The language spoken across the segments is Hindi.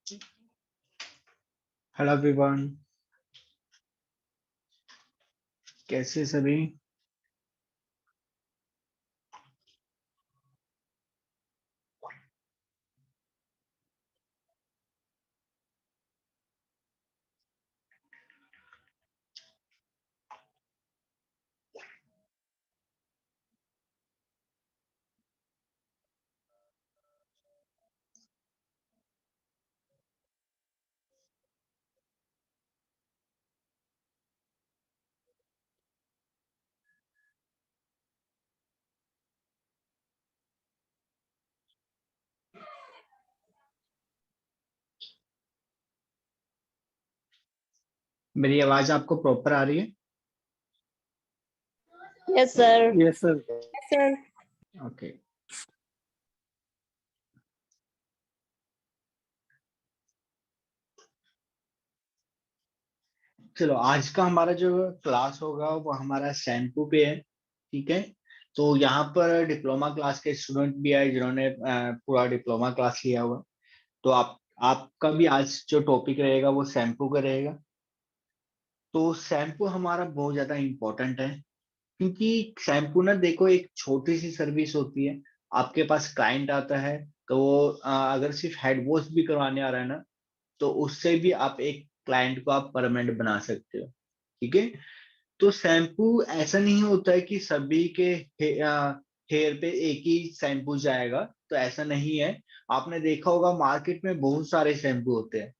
हेलो एवरीवन, कैसे सभी। मेरी आवाज आपको प्रॉपर आ रही है? Yes sir. Yes sir. Sir okay. चलो, आज का हमारा जो क्लास होगा वो हमारा शैम्पू पे है। ठीक है। तो यहाँ पर डिप्लोमा क्लास के स्टूडेंट भी आए जिन्होंने पूरा डिप्लोमा क्लास लिया हुआ। तो आपका भी आज जो टॉपिक रहेगा वो शैम्पू का रहेगा। तो शैम्पू हमारा बहुत ज्यादा इम्पोर्टेंट है, क्योंकि शैम्पू ना, देखो, एक छोटी सी सर्विस होती है। आपके पास क्लाइंट आता है, तो वो अगर सिर्फ हेड वॉश भी करवाने आ रहा है ना, तो उससे भी आप एक क्लाइंट को आप परमानेंट बना सकते हो। ठीक है। तो शैम्पू ऐसा नहीं होता है कि सभी के हेयर पे एक ही शैम्पू जाएगा, तो ऐसा नहीं है। आपने देखा होगा मार्केट में बहुत सारे शैम्पू होते हैं।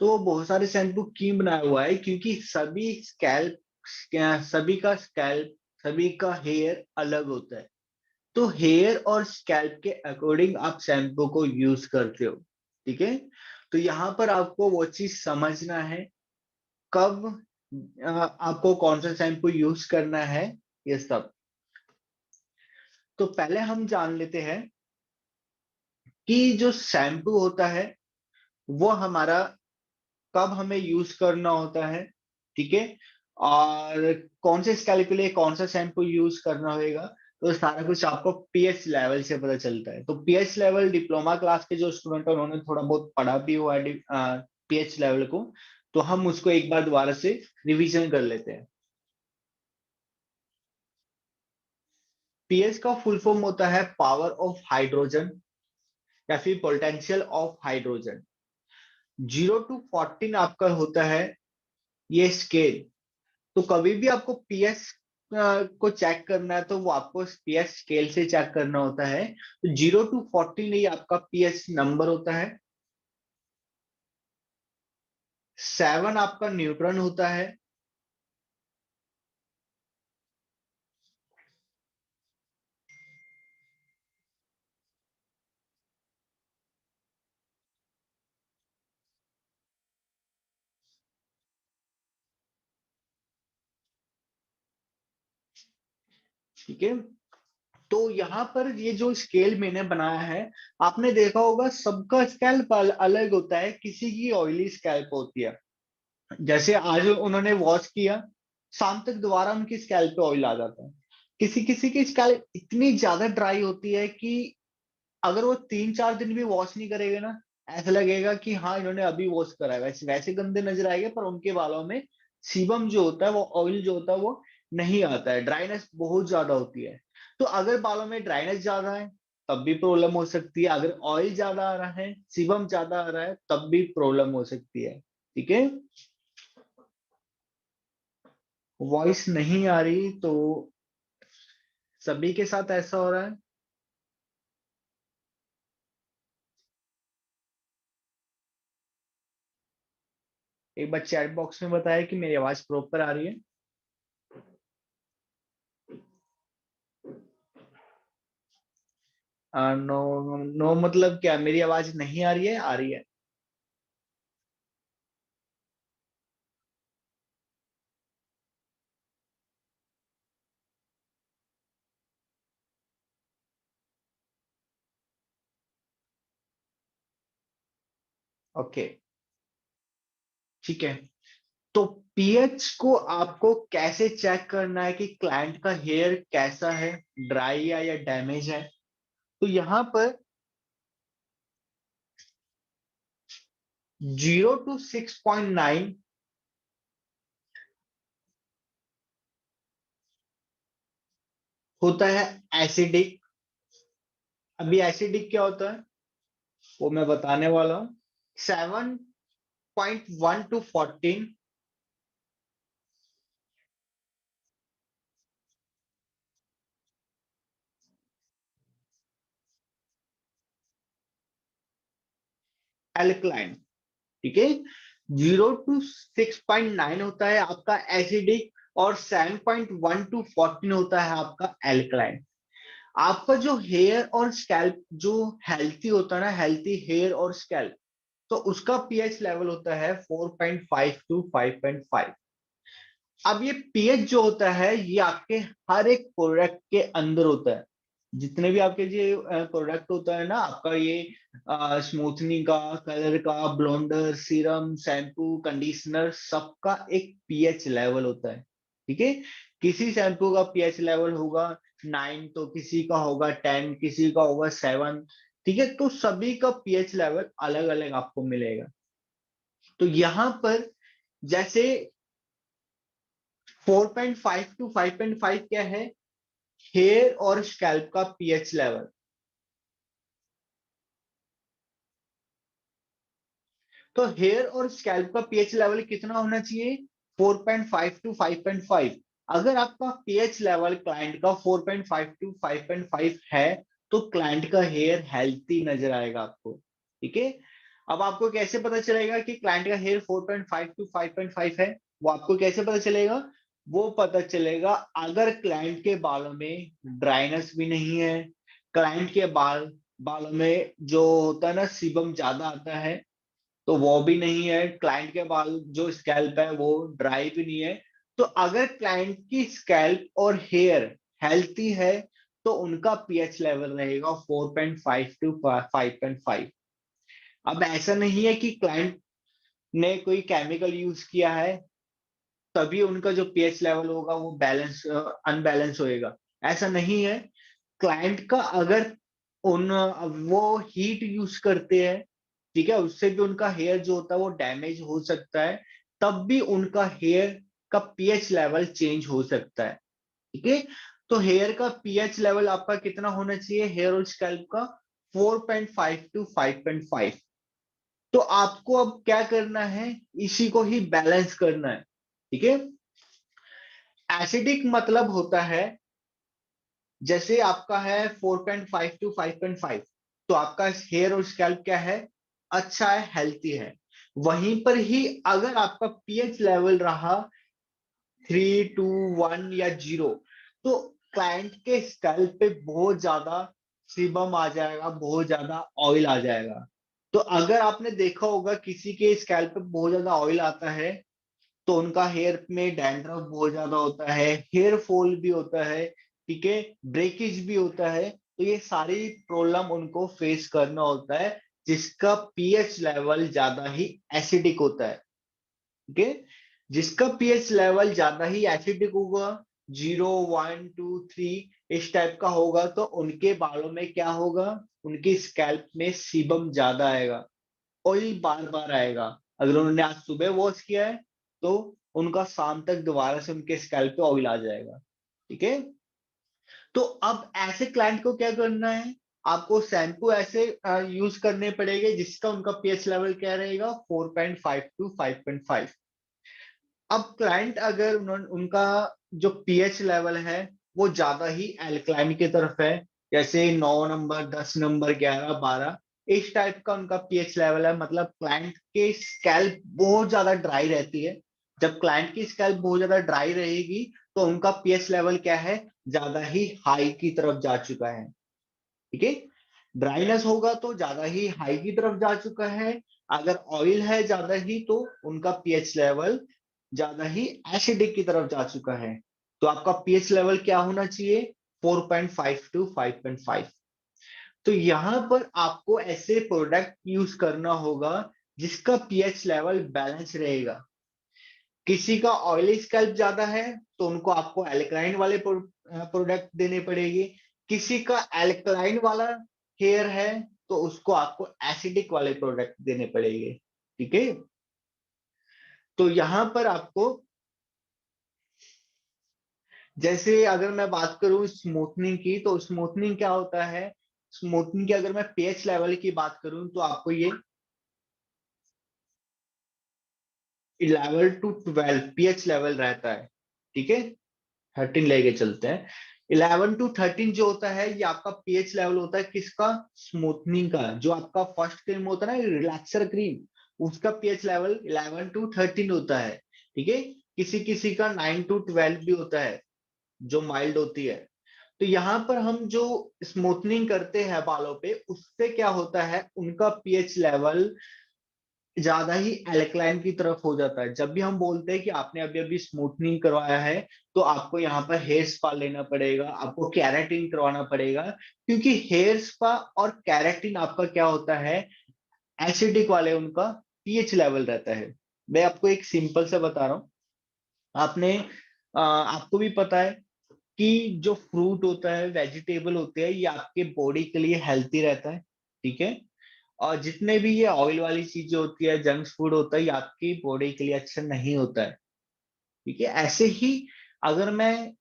तो वो बहुत सारे शैम्पू क्यों बनाया हुआ है? क्योंकि सभी का स्कैल्प सभी का हेयर अलग होता है। तो हेयर और स्कैल्प के अकॉर्डिंग आप शैम्पू को यूज करते हो। ठीक है। तो यहाँ पर आपको वो चीज समझना है, कब आपको कौन सा शैम्पू यूज करना है, ये सब। तो पहले हम जान लेते हैं कि जो शैम्पू होता है वो हमारा कब हमें यूज करना होता है। ठीक है। और कौन से स्कैल्प के लिए कौन सा शैम्पू यूज करना होगा, तो सारा कुछ आपको पीएच लेवल से पता चलता है। तो पीएच लेवल डिप्लोमा क्लास के जो स्टूडेंट है उन्होंने थोड़ा बहुत पढ़ा भी हुआ है पीएच लेवल को। तो हम उसको एक बार दोबारा से रिवीजन कर लेते हैं। पीएच का फुल फॉर्म होता है पावर ऑफ हाइड्रोजन, या फिर पोटेंशियल ऑफ हाइड्रोजन। 0 to 14 आपका होता है ये स्केल। तो कभी भी आपको पीएच को चेक करना है तो वो आपको पीएच स्केल से चेक करना होता है। तो 0 to 14 ही आपका पीएच नंबर होता है। 7 आपका न्यूट्रॉन होता है। ठीक है। तो यहाँ पर ये जो स्केल मैंने बनाया है, आपने देखा होगा सबका स्कैल्प अलग होता है। किसी की ऑयली स्कैल्प होती है, जैसे आज उन्होंने वॉश किया, शाम तक दोबारा उनकी स्कैल्प पे ऑयल आ जाता है। किसी किसी की स्कैल्प इतनी ज्यादा ड्राई होती है कि अगर वो 3-4 दिन भी वॉश नहीं करेगा ना, ऐसा लगेगा कि हाँ इन्होंने अभी वॉश करा है। वैसे वैसे गंदे नजर आएंगे, पर उनके बालों में सीबम जो होता है, वो ऑयल जो होता है, वो नहीं आता है। ड्राइनेस बहुत ज्यादा होती है। तो अगर बालों में ड्राइनेस ज्यादा है तब भी प्रॉब्लम हो सकती है। अगर ऑयल ज्यादा आ रहा है, सीबम ज्यादा आ रहा है, तब भी प्रॉब्लम हो सकती है। ठीक है। वॉइस नहीं आ रही तो सभी के साथ ऐसा हो रहा है? एक बार चैट बॉक्स में बताया कि मेरी आवाज प्रॉपर आ रही है। नो। नो मतलब क्या, मेरी आवाज नहीं आ रही है, आ रही है? ओके। ठीक है। तो पीएच को आपको कैसे चेक करना है कि क्लाइंट का हेयर कैसा है, ड्राई है या डैमेज है? तो यहाँ पर 0 to 6.9 होता है एसिडिक। अभी एसिडिक क्या होता है वो मैं बताने वाला हूं। 7.1 to 14 एल्कलाइन, ठीक है। 0 to 6.9 होता है आपका एसिडिक, और 7.1 to 14 होता है आपका एल्कलाइन। आपका जो हेयर और स्कैल्प जो हेल्थी होता है ना, हेल्थी हेयर और स्कैल्प, तो उसका पीएच लेवल होता है 4.5 to 5.5। अब ये पीएच जो होता है ये आपके हर एक प्रोडक्ट के अंदर होता है। जितने भी आपके ये प्रोडक्ट होता है ना, आपका ये स्मूथनिंग का, कलर का, ब्लोंडर, सीरम, शैम्पू, कंडीशनर, सबका एक पीएच लेवल होता है, ठीक है। किसी शैम्पू का पीएच लेवल होगा 9, तो किसी का होगा 10, किसी का होगा 7, ठीक है। तो सभी का पीएच लेवल अलग अलग आपको मिलेगा। तो यहां पर जैसे 4.5 to 5.5 क्या है, हेयर और स्कैल्प का पीएच लेवल। तो हेयर और स्कैल्प का पीएच लेवल कितना होना चाहिए, 4.5 to 5.5। अगर आपका पीएच लेवल क्लाइंट का 4.5 to 5.5 है, तो क्लाइंट का हेयर हेल्थी नजर आएगा आपको, ठीक है। अब आपको कैसे पता चलेगा कि क्लाइंट का हेयर 4.5 to 5.5 है, वो आपको कैसे पता चलेगा, वो पता चलेगा अगर क्लाइंट के बालों में ड्राइनेस भी नहीं है, क्लाइंट के बालों में जो होता है ना सीबम ज्यादा आता है, तो वो भी नहीं है, क्लाइंट के बाल जो स्कैल्प है वो ड्राई भी नहीं है। तो अगर क्लाइंट की स्कैल्प और हेयर हेल्थी है, तो उनका पीएच लेवल रहेगा 4.5 to 5.5। अब ऐसा नहीं है कि क्लाइंट ने कोई केमिकल यूज किया है तभी उनका जो पीएच लेवल होगा वो बैलेंस अनबैलेंस होएगा, ऐसा नहीं है। क्लाइंट का अगर उन वो हीट यूज करते हैं, ठीक है, उससे भी उनका हेयर जो होता है वो डैमेज हो सकता है, तब भी उनका हेयर का पीएच लेवल चेंज हो सकता है, ठीक है। तो हेयर का पीएच लेवल आपका कितना होना चाहिए, हेयर और स्कैल्प का 4.5 to 5.5। तो आपको अब क्या करना है, इसी को ही बैलेंस करना है, ठीक है। एसिडिक मतलब होता है, जैसे आपका है 4.5 to 5.5, तो आपका हेयर और स्कैल्प क्या है, अच्छा है, हेल्थी है। वहीं पर ही अगर आपका पीएच लेवल रहा 3, 2, 1 या 0, तो क्लाइंट के स्कैल्प पे बहुत ज्यादा सीबम आ जाएगा, बहुत ज्यादा ऑयल आ जाएगा। तो अगर आपने देखा होगा किसी के स्कैल्प पे बहुत ज्यादा ऑयल आता है, तो उनका हेयर में डैंड्रफ बहुत ज्यादा होता है, हेयर फॉल भी होता है, ठीक है, ब्रेकेज भी होता है। तो ये सारी प्रॉब्लम उनको फेस करना होता है, जिसका पीएच लेवल ज्यादा ही एसिडिक होता है, ठीक है। जिसका पीएच लेवल ज्यादा ही एसिडिक होगा, 0, 1, 2, 3 इस टाइप का होगा, तो उनके बालों में क्या होगा, उनकी स्कैल्प में सीबम ज्यादा आएगा, ऑयल बार बार आएगा। अगर उन्होंने आज सुबह वॉश किया है, तो उनका शाम तक दोबारा से उनके स्कैल्प पे ऑयल आ जाएगा, ठीक है। तो अब ऐसे क्लाइंट को क्या करना है, आपको शैम्पू ऐसे यूज करने पड़ेंगे जिसका उनका पीएच लेवल क्या रहेगा, 4.5 to 5.5। अब क्लाइंट अगर उनका जो पीएच लेवल है वो ज्यादा ही एल्कलाइन की तरफ है, जैसे 9 नंबर, 10 नंबर, 11, 12 इस टाइप का उनका पीएच लेवल है, मतलब क्लाइंट के स्कैल्प बहुत ज्यादा ड्राई रहती है। जब क्लाइंट की स्कैल्प बहुत ज्यादा ड्राई रहेगी, तो उनका पीएच लेवल क्या है, ज्यादा ही हाई की तरफ जा चुका है, ठीक है। ड्राइनेस होगा तो ज्यादा ही हाई की तरफ जा चुका है, अगर ऑयल है ज्यादा ही तो उनका पीएच लेवल ज्यादा ही एसिडिक की तरफ जा चुका है। तो आपका पीएच लेवल क्या होना चाहिए, 4.5 to 5.5। तो यहां पर आपको ऐसे प्रोडक्ट यूज करना होगा जिसका पीएच लेवल बैलेंस रहेगा। किसी का ऑयली स्कैल्प ज्यादा है, तो उनको आपको एल्कलाइन वाले प्रोडक्ट देने पड़ेगी। किसी का एल्कलाइन वाला हेयर है, तो उसको आपको एसिडिक वाले प्रोडक्ट देने पड़ेंगे। ठीक है। तो यहाँ पर आपको, जैसे अगर मैं बात करूं स्मूथनिंग की, तो स्मूथनिंग क्या होता है, स्मूथनिंग की अगर मैं पीएच लेवल की बात करूं तो आपको ये 11 टू 12 पीएच लेवल रहता है, ठीक है। 13 लेके चलते हैं। 11 टू 13 जो होता है ये आपका पीएच लेवल होता है किसका, स्मूथनिंग का। जो आपका फर्स्ट क्रीम होता है ना रिलैक्सर क्रीम, उसका पीएच लेवल 11 टू 13 होता है, ठीक है। किसी किसी का 9 टू 12 भी होता है, जो माइल्ड होती है। तो यहाँ पर हम जो स्मूथनिंग करते हैं बालों पे, उससे क्या होता है, उनका पीएच लेवल ज्यादा ही एल्कलाइन की तरफ हो जाता है। जब भी हम बोलते हैं कि आपने अभी अभी स्मूथनिंग करवाया है, तो आपको यहाँ पर हेयर स्पा लेना पड़ेगा, आपको कैरेटिन करवाना पड़ेगा, क्योंकि हेयर स्पा और कैरेटिन आपका क्या होता है, एसिडिक वाले उनका पीएच लेवल रहता है। मैं आपको एक सिंपल सा बता रहा हूँ। आपने आपको भी पता है कि जो फ्रूट होता है, वेजिटेबल होते हैं, ये आपके बॉडी के लिए हेल्थी रहता है, ठीक है। और जितने भी ये ऑयल वाली चीजें होती है, जंक फूड होता है, ये आपकी बॉडी के लिए अच्छा नहीं होता है, ठीक है। ऐसे ही अगर मैं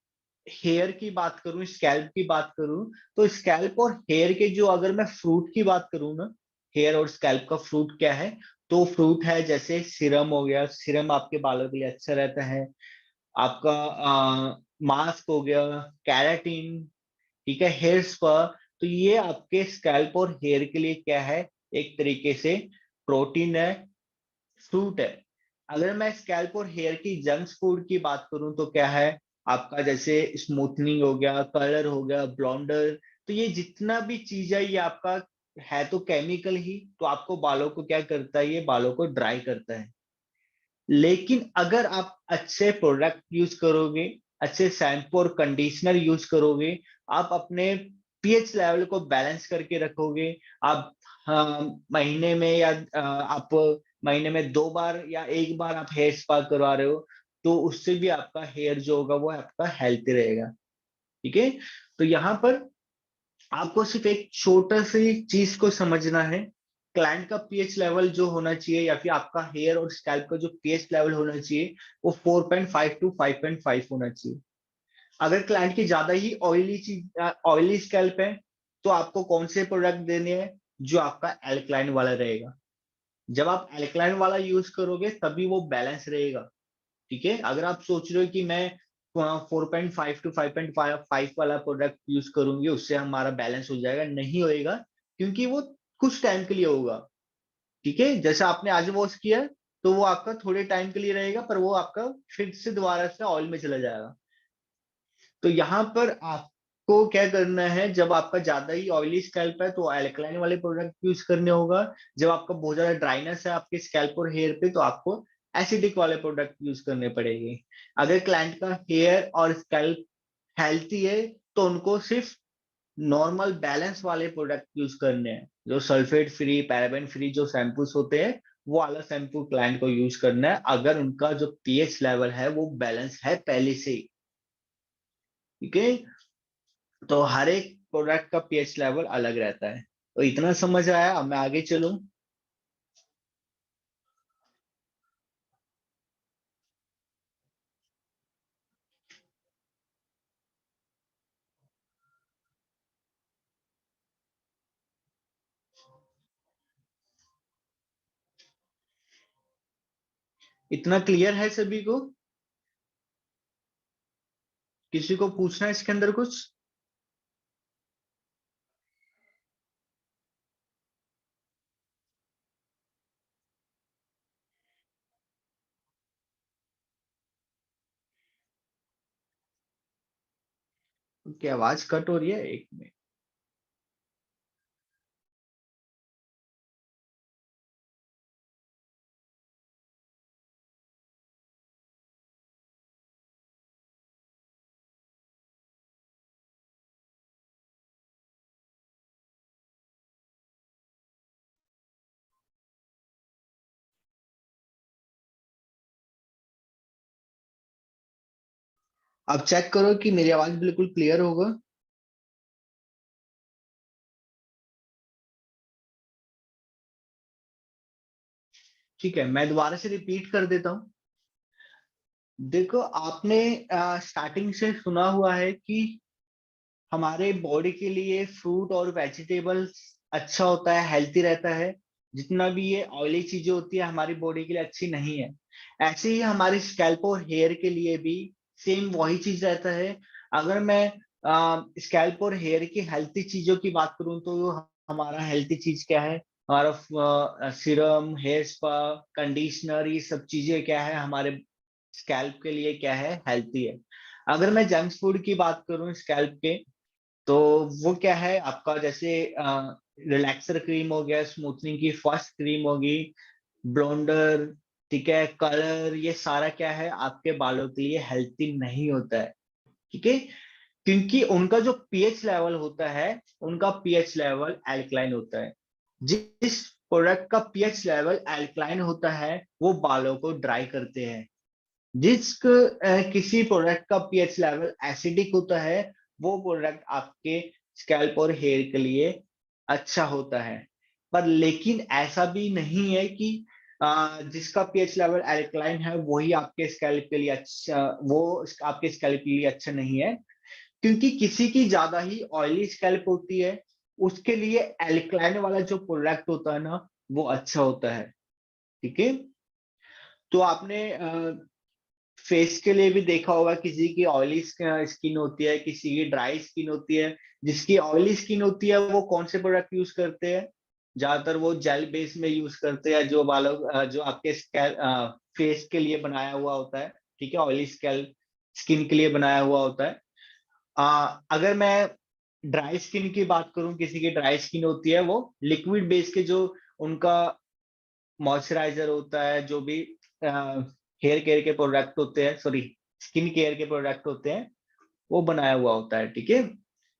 हेयर की बात करूं, स्कैल्प की बात करूं, तो स्कैल्प और हेयर के जो, अगर मैं फ्रूट की बात करूं ना, हेयर और स्कैल्प का फ्रूट क्या है, तो फ्रूट है जैसे सीरम हो गया, सीरम आपके बालों के लिए अच्छा रहता है। आपका मास्क हो गया, कैराटीन, ठीक है, हेयर स्पा। तो ये आपके स्कैल्प और हेयर के लिए क्या है, एक तरीके से प्रोटीन है, फ्रूट है। अगर मैं स्कैल्प और हेयर की जंक फूड की बात करूं तो क्या है, आपका जैसे स्मूथनिंग हो गया, कलर हो गया, ब्लॉन्डर। तो ये जितना भी चीज है ये आपका है तो केमिकल ही, तो आपको बालों को क्या करता है, ये बालों को ड्राई करता है। लेकिन अगर आप अच्छे प्रोडक्ट यूज करोगे, अच्छे शैम्पू और कंडीशनर यूज करोगे, आप अपने पीएच लेवल को बैलेंस करके रखोगे, आप महीने में या आप महीने में 2 बार या 1 बार आप हेयर स्पा करवा रहे हो, तो उससे भी आपका हेयर जो होगा वो आपका हेल्थी रहेगा, ठीक है। तो यहाँ पर आपको सिर्फ एक छोटा सी चीज को समझना है, क्लाइंट का पीएच लेवल जो होना चाहिए, या फिर आपका हेयर और स्कैल्प का जो पीएच लेवल होना चाहिए, वो 4.5 टू 5.5 होना चाहिए। अगर क्लाइंट की ज्यादा ही ऑयली चीज, ऑयली स्कैल्प है, तो आपको कौन से प्रोडक्ट देने हैं, जो आपका एल्कलाइन वाला रहेगा। जब आप एल्कलाइन वाला यूज करोगे तभी वो बैलेंस रहेगा, ठीक है। अगर आप सोच रहे हो कि मैं 4.5 टू 5.5 वाला प्रोडक्ट यूज करूंगी, उससे हमारा बैलेंस हो जाएगा, नहीं होएगा, क्योंकि वो कुछ टाइम के लिए होगा, ठीक है। जैसे आपने आज वॉश किया, तो वो आपका थोड़े टाइम के लिए रहेगा, पर वो आपका फिर से दोबारा से ऑयल में चला जाएगा। तो यहाँ पर आपको क्या करना है, जब आपका ज्यादा ही ऑयली स्कैल्प है तो एल्कलाइन वाले प्रोडक्ट यूज करने होगा। जब आपका बहुत ज्यादा ड्राइनेस है आपके स्कैल्प और हेयर पे, तो आपको एसिडिक वाले प्रोडक्ट यूज करने पड़ेंगे। अगर क्लाइंट का हेयर और स्कैल्प हेल्थी है, तो उनको सिर्फ नॉर्मल बैलेंस वाले प्रोडक्ट यूज करने हैं, जो सल्फेट फ्री, पैराबेन फ्री जो शैम्पूस होते हैं, वो वाला शैम्पू क्लाइंट को यूज करना है, अगर उनका जो पीएच लेवल है वो बैलेंस है पहले से ही, ठीक है। तो हर एक प्रोडक्ट का पीएच लेवल अलग रहता है। तो इतना समझ आया, अब मैं आगे चलूं। इतना क्लियर है सभी को? किसी को पूछना है इसके अंदर कुछ? क्या आवाज कट हो रही है, एक मिनट। अब चेक करो कि मेरी आवाज बिल्कुल क्लियर होगा। ठीक है, मैं दोबारा से रिपीट कर देता हूँ। देखो, आपने स्टार्टिंग से सुना हुआ है कि हमारे बॉडी के लिए फ्रूट और वेजिटेबल्स अच्छा होता है, हेल्थी रहता है। जितना भी ये ऑयली चीजें होती है हमारी बॉडी के लिए अच्छी नहीं है। ऐसे ही हमारे स्कैल्प और हेयर के लिए भी सेम वही चीज रहता है। अगर मैं स्कैल्प और हेयर की हेल्थी चीजों की बात करूं तो हमारा हेल्थी चीज क्या है? हमारा सीरम, हेयर स्पा, कंडीशनर, ये सब चीजें क्या है हमारे स्कैल्प के लिए क्या है? हेल्थी है। अगर मैं जंक फूड की बात करूं स्कैल्प के, तो वो क्या है आपका? जैसे रिलैक्सर क्रीम हो गया, स्मूथनिंग की फर्स्ट क्रीम होगी, ब्लोंडर, ठीक है, कलर, ये सारा क्या है आपके बालों के लिए हेल्थी नहीं होता है। ठीक है, क्योंकि उनका जो पीएच लेवल होता है, उनका पीएच लेवल एल्कलाइन होता है। जिस प्रोडक्ट का पीएच लेवल एल्कलाइन होता है वो बालों को ड्राई करते हैं। किसी प्रोडक्ट का पीएच लेवल एसिडिक होता है, वो प्रोडक्ट आपके स्कैल्प और हेयर के लिए अच्छा होता है। पर लेकिन ऐसा भी नहीं है कि जिसका पीएच लेवल एल्कलाइन है वही आपके स्कैल्प के लिए अच्छा, वो आपके स्कैल्प के लिए अच्छा नहीं है। क्योंकि किसी की ज्यादा ही ऑयली स्कैल्प होती है, उसके लिए एल्कलाइन वाला जो प्रोडक्ट होता है ना, वो अच्छा होता है। ठीक है, तो आपने फेस के लिए भी देखा होगा, किसी की ऑयली स्किन होती है, किसी की ड्राई स्किन होती है। जिसकी ऑयली स्किन होती है वो कौन से प्रोडक्ट यूज करते हैं? ज्यादातर वो जेल बेस में यूज करते हैं, जो बालों जो आपके फेस के लिए बनाया हुआ होता है। ठीक है, ऑयली स्किन के लिए बनाया हुआ होता है। अगर मैं ड्राई स्किन की बात करूं, किसी की ड्राई स्किन होती है, वो लिक्विड बेस के जो उनका मॉइस्चराइजर होता है, जो भी हेयर केयर के प्रोडक्ट होते हैं, सॉरी, स्किन केयर के प्रोडक्ट होते हैं, वो बनाया हुआ होता है। ठीक है,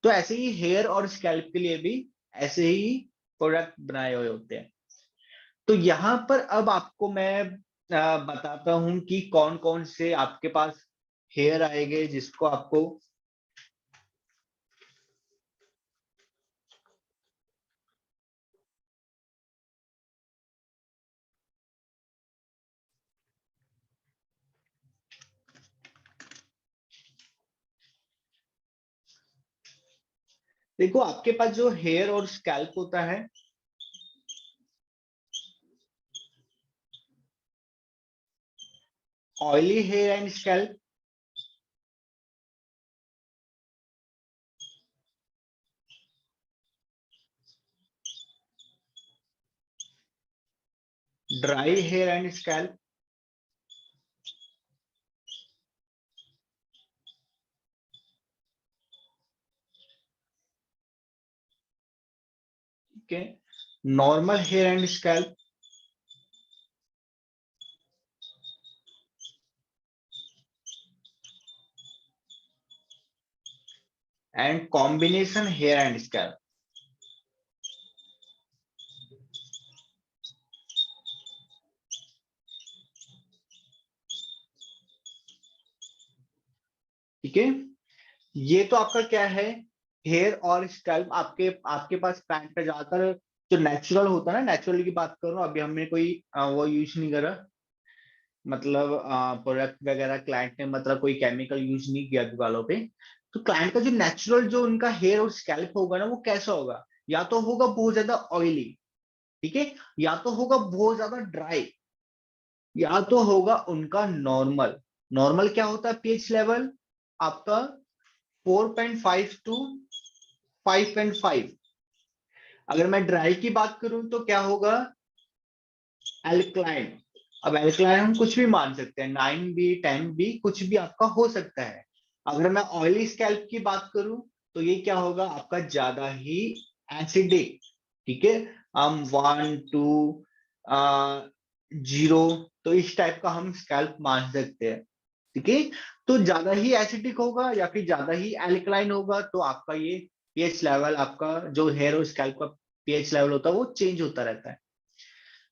तो ऐसे ही हेयर और स्कैल्प के लिए भी ऐसे ही प्रोडक्ट बनाए हुए होते हैं। तो यहाँ पर अब आपको मैं बताता हूँ कि कौन कौन से आपके पास हेयर आएंगे जिसको आपको देखो, आपके पास जो हेयर और स्कैल्प होता है, oily hair and scalp, dry hair and scalp, ठीक है, normal hair and scalp, and combination hair and scalp. ठीक है, ये तो आपका क्या है? हेयर और स्कैल्प। आपके आपके पास पैंट का ज्यादातर जो नेचुरल होता है ना, नेचुरल की बात करूं, अभी हमने कोई वो यूज नहीं करा, मतलब प्रोडक्ट वगैरह क्लाइंट ने मतलब कोई केमिकल यूज नहीं किया अभी बालों पे। तो क्लाइंट का जो नेचुरल जो उनका हेयर और स्कैल्प होगा ना, वो कैसा होगा? या तो होगा बहुत ज्यादा ऑयली, ठीक है, या तो होगा बहुत ज्यादा ड्राई, या तो होगा उनका नॉर्मल। नॉर्मल क्या होता है? पीएच लेवल आपका 4.5 टू 5.5। अगर मैं ड्राई की बात करूं तो क्या होगा? एल्कलाइन। अब एल्कलाइन हम कुछ भी मान सकते हैं, 9 भी, 10 भी, कुछ भी आपका हो सकता है। अगर मैं ऑयली स्कैल्प की बात करूं तो ये क्या होगा आपका? ज्यादा ही एसिडिक। ठीक है, हम 1, 2, 0, तो इस टाइप का हम स्कैल्प मान सकते हैं। ठीक है, तो ज्यादा ही एसिडिक होगा या फिर ज्यादा ही एल्कलाइन होगा, तो आपका ये पीएच लेवल, आपका जो हेयर और स्कैल्प का पीएच लेवल होता है वो चेंज होता रहता है।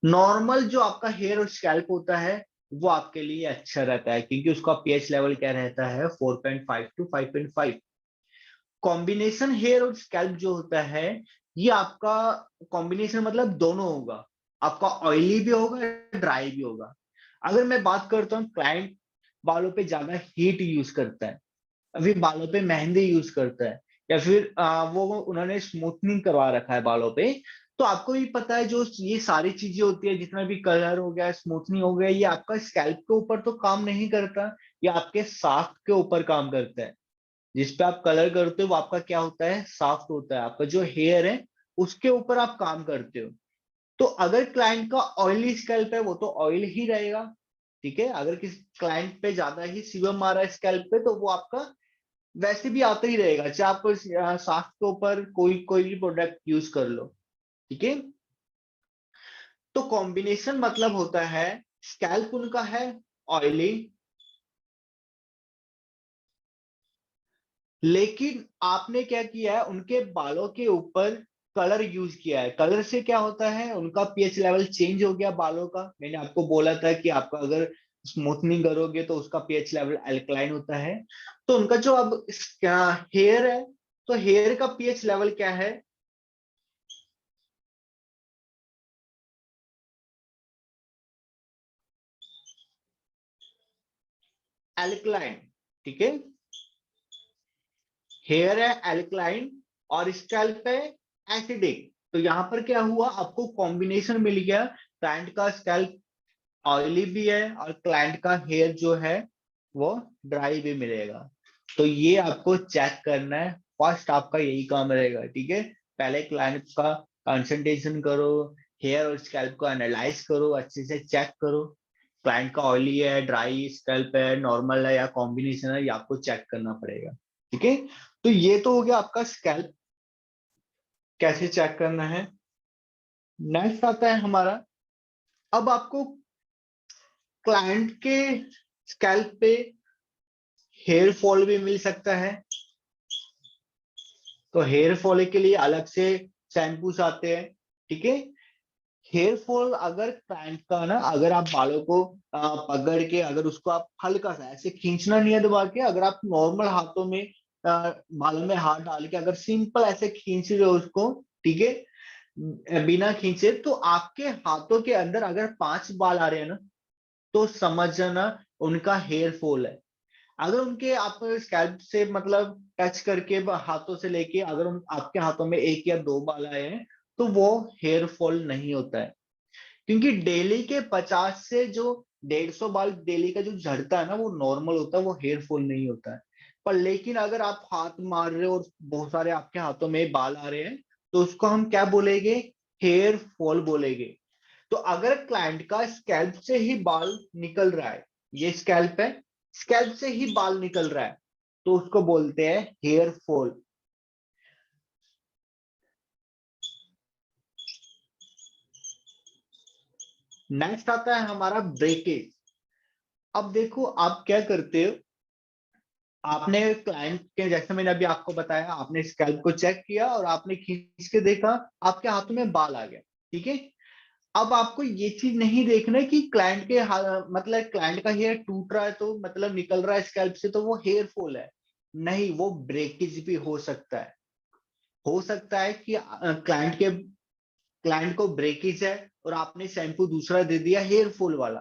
नॉर्मल जो आपका हेयर और स्कैल्प होता है वो आपके लिए अच्छा रहता है, क्योंकि उसका पीएच लेवल क्या रहता है? 4.5 टू 5.5। कॉम्बिनेशन हेयर और स्कैल्प जो होता है, ये आपका कॉम्बिनेशन मतलब दोनों होगा। आपका ऑयली भी होगा, ड्राई भी होगा। अगर मैं बात करता हूँ क्लाइंट बालों पे ज्यादा हीट यूज करता है, अभी बालों पे मेहंदी यूज करता है, या फिर वो उन्होंने स्मूथनिंग करवा रखा है बालों पे, तो आपको भी पता है जो ये सारी चीजें होती है, जितना भी कलर हो गया, स्मूथनिंग हो गया, ये आपका स्कैल्प के ऊपर तो काम नहीं करता, ये आपके साफ्ट के ऊपर काम करता है। जिस पे आप कलर करते हो वो आपका क्या होता है, साफ्ट होता है। आपका जो हेयर है उसके ऊपर आप काम करते हो। तो अगर क्लाइंट का ऑयली स्कैल्प है वो तो ऑयल ही रहेगा, ठीक है। अगर किसी क्लाइंट पे ज्यादा ही सीबम आ रहा है स्कैल्प पे, तो वो आपका वैसे भी आता ही रहेगा, चाहे आप साफ्ट के ऊपर कोई कोई भी प्रोडक्ट यूज कर लो, ठीक है। तो कॉम्बिनेशन मतलब होता है स्कैल्प उनका है ऑयली, लेकिन आपने क्या किया है, उनके बालों के ऊपर कलर यूज किया है। कलर से क्या होता है, उनका पीएच लेवल चेंज हो गया बालों का। मैंने आपको बोला था कि आपका अगर स्मूथनिंग करोगे तो उसका पीएच लेवल अल्कलाइन होता है। तो उनका जो अब हेयर है, तो हेयर का पीएच लेवल क्या है, अल्कलाइन, ठीक है। हेयर है अल्कलाइन और स्कैल्प है एसिडिक। तो यहाँ पर क्या हुआ, आपको कॉम्बिनेशन मिल गया, क्लाइंट का स्कैल्प ऑयली भी है और क्लाइंट का हेयर जो है वो ड्राई भी मिलेगा। तो ये आपको चेक करना है, फर्स्ट आपका यही काम रहेगा, ठीक है। पहले क्लाइंट का कंसल्टेशन करो, हेयर और स्कैल्प को एनालाइज करो, अच्छे से चेक करो, क्लाइंट का ऑयली है, ड्राई स्कैल्प है, नॉर्मल है या कॉम्बिनेशन है, ये आपको चेक करना पड़ेगा, ठीक है। तो ये तो हो गया आपका स्कैल्प कैसे चेक करना है। नेक्स्ट आता है हमारा, अब आपको क्लाइंट के स्कैल्प पे हेयर फॉल भी मिल सकता है। तो हेयर फॉल के लिए अलग से शैम्पूस आते हैं, ठीक है। हेयर फॉल अगर क्लाइंट का ना, अगर आप बालों को पकड़ के, अगर उसको आप हल्का सा ऐसे खींचना नहीं है दबा के, अगर आप नॉर्मल हाथों में बालों में हाथ डाल के अगर सिंपल ऐसे खींच रहे हो उसको, ठीक है, बिना खींचे, तो आपके हाथों के अंदर अगर 5 बाल आ रहे हैं ना, तो समझना उनका हेयर फॉल है। अगर उनके आप स्कैल्प से मतलब टच करके हाथों से लेके अगर आपके हाथों में 1 या 2 बाल आए हैं, तो वो हेयर फॉल नहीं होता है। क्योंकि डेली के 50 से जो 150 बाल डेली का जो झड़ता है ना, वो नॉर्मल होता है, वो हेयर फॉल नहीं होता है। पर लेकिन अगर आप हाथ मार रहे हो और बहुत सारे आपके हाथों में बाल आ रहे हैं, तो उसको हम क्या बोलेंगे, हेयर फॉल बोलेंगे। तो अगर क्लाइंट का स्कैल्प से ही बाल निकल रहा है, ये स्कैल्प है, स्कैल्प से ही बाल निकल रहा है, तो उसको बोलते हैं हेयर फॉल। नेक्स्ट आता है हमारा ब्रेकेज। अब देखो आप क्या करते हो, आपने क्लाइंट के, जैसे मैंने अभी आपको बताया, आपने स्कैल्प को चेक किया और आपने खींच के देखा, आपके हाथों में बाल आ गया, ठीक है। अब आपको ये चीज नहीं देखना है कि क्लाइंट के मतलब क्लाइंट का हेयर टूट रहा है तो मतलब निकल रहा है स्कैल्प से तो वो हेयर फॉल है। नहीं, वो ब्रेकेज भी हो सकता है। हो सकता है कि क्लाइंट को ब्रेकेज है और आपने शैम्पू दूसरा दे दिया हेयर फॉल वाला,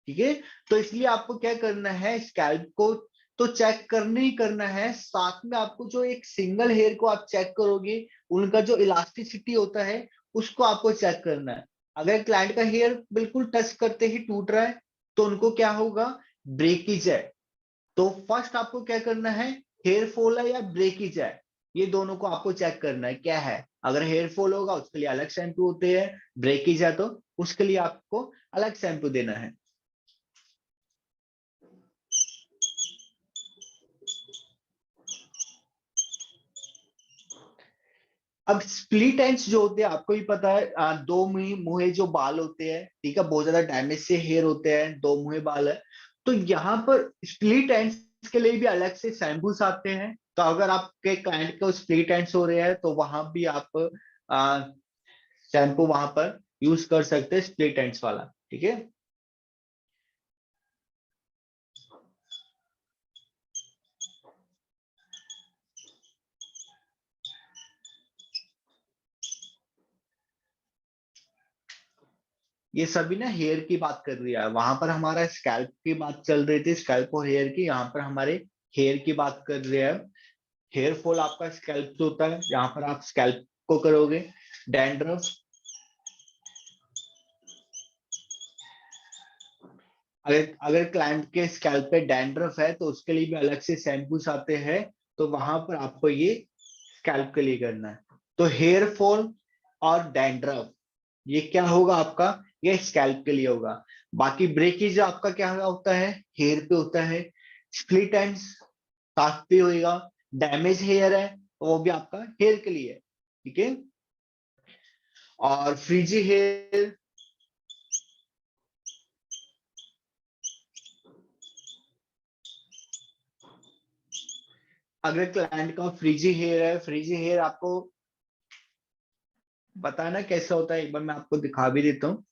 ठीक है। तो इसलिए आपको क्या करना है, स्कैल्प को तो चेक करना ही करना है, साथ में आपको जो एक सिंगल हेयर को आप चेक करोगे, उनका जो इलास्टिसिटी होता है उसको आपको चेक करना है। अगर क्लाइंट का हेयर बिल्कुल टच करते ही टूट रहा है, तो उनको क्या होगा, ब्रेकेज है। तो फर्स्ट आपको क्या करना है, हेयर फॉल है या ब्रेकेज है, ये दोनों को आपको चेक करना है क्या है। अगर हेयर फॉल होगा उसके लिए अलग शैम्पू होते हैं, ब्रेकेज है तो उसके लिए आपको अलग शैम्पू देना है। अब स्प्लिट एंड्स जो होते हैं आपको भी पता है, दो मुंह मुंहे जो बाल होते हैं, ठीक है, बहुत ज्यादा डैमेज से हेयर होते हैं, दो मुंहे बाल है। तो यहाँ पर स्प्लिट एंड्स के लिए भी अलग से शैम्पूस आते हैं। तो अगर आपके क्लाइंट को स्प्लिट एंड्स हो रहे हैं तो वहां भी आप शैम्पू वहां पर यूज कर सकते हैं, स्प्लिट एंड्स वाला, ठीक है। ये सभी ना हेयर की बात कर रही है, वहां पर हमारा स्कैल्प की बात चल रही थी, स्कैल्प और हेयर की, यहाँ पर हमारे हेयर की बात कर रहे हैं। हेयर फॉल आपका स्कैल्प से होता है, यहाँ पर आप स्कैल्प को करोगे। डैंड्रफ, अगर अगर क्लाइंट के स्कैल्प पे डैंड्रफ है तो उसके लिए भी अलग से शैम्पूस आते हैं, तो वहां पर आपको ये स्कैल्प के लिए करना है। तो हेयर फॉल और डैंड्रफ ये क्या होगा आपका, ये स्कैल्प के लिए होगा। बाकी ब्रेकेज आपका क्या होता है, हेयर पे होता है। स्प्लिट एंड्स काफ पे होएगा। डैमेज हेयर है तो वो भी आपका हेयर के लिए है, ठीक है। और फ्रीजी हेयर, अगर क्लाइंट का फ्रीजी हेयर है, फ्रीजी हेयर आपको बताना कैसे होता है, एक बार मैं आपको दिखा भी देता हूँ।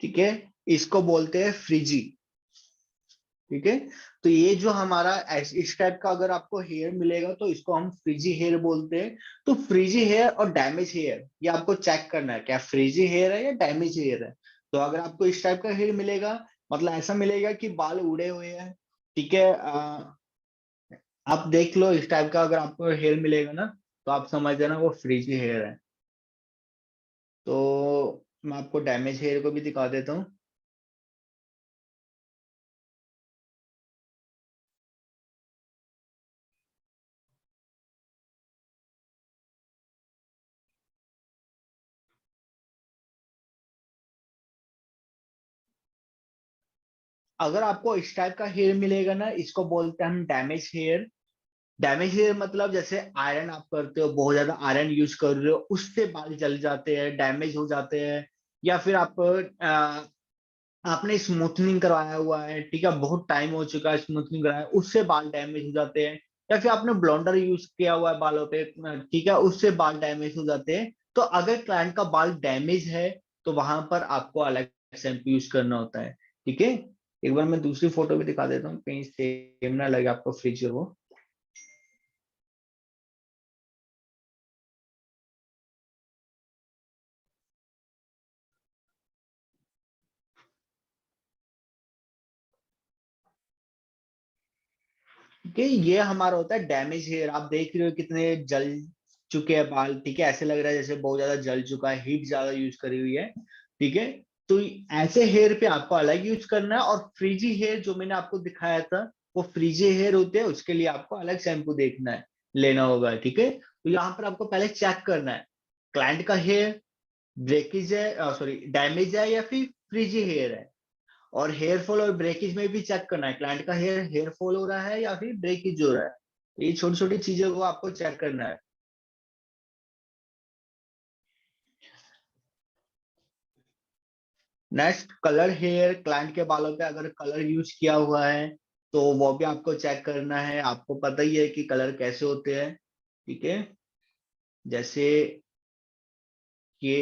ठीक है, इसको बोलते हैं फ्रीजी। ठीक है, तो ये जो हमारा इस टाइप का अगर आपको हेयर मिलेगा तो इसको हम फ्रीजी हेयर बोलते हैं। तो फ्रीजी हेयर और डैमेज हेयर ये आपको चेक करना है, क्या फ्रीजी हेयर है या डैमेज हेयर है। तो अगर आपको इस टाइप का हेयर मिलेगा, मतलब ऐसा मिलेगा कि बाल उड़े हुए हैं, ठीक है, आप देख लो इस टाइप का अगर आपको हेयर मिलेगा ना, तो आप समझ जाना वो फ्रीजी हेयर है। तो मैं आपको डैमेज हेयर को भी दिखा देता हूँ। अगर आपको इस टाइप का हेयर मिलेगा ना, इसको बोलते हैं हम डैमेज हेयर। डैमेज हेयर मतलब जैसे आयरन आप करते हो, बहुत ज्यादा आयरन यूज कर रहे हो, उससे बाल जल जाते हैं, डैमेज हो जाते हैं। या फिर आप आपने स्मूथनिंग करवाया हुआ है, ठीक है, बहुत टाइम हो चुका है स्मूथनिंग कराया, उससे बाल डैमेज हो जाते हैं। या फिर आपने ब्लॉन्डर यूज किया हुआ है बालों पे, ठीक है, उससे बाल डैमेज हो जाते हैं। तो अगर क्लाइंट का बाल डैमेज है तो वहां पर आपको अलग शैम्पू यूज करना होता है, ठीक है। एक बार मैं दूसरी फोटो भी दिखा देता हूँ, कहीं सेम ना लगे आपको फ्रिज हो। कि ये हमारा होता है डैमेज हेयर। आप देख रहे हो कितने जल चुके हैं बाल, ठीक है, ऐसे लग रहा है जैसे बहुत ज्यादा जल चुका है, हीट ज्यादा यूज करी हुई है, ठीक है। तो ऐसे हेयर पे आपको अलग यूज करना है, और फ्रीजी हेयर जो मैंने आपको दिखाया था वो फ्रीजी हेयर होते हैं, उसके लिए आपको अलग शैम्पू देखना है, लेना होगा, ठीक है। तो यहाँ पर आपको पहले चेक करना है क्लाइंट का हेयर ब्रेकेज है, सॉरी डैमेज है या फिर फ्रीजी हेयर है। और हेयर फॉल और ब्रेकेज में भी चेक करना है क्लाइंट का हेयर फॉल हो रहा है या फिर ब्रेकेज हो रहा है। ये छोटी छोटी चीजों को आपको चेक करना है। Next, colour hair. क्लाइंट के बालों पे अगर कलर यूज किया हुआ है तो वो भी आपको चेक करना है। आपको पता ही है कि कलर कैसे होते हैं, ठीक है। जैसे ये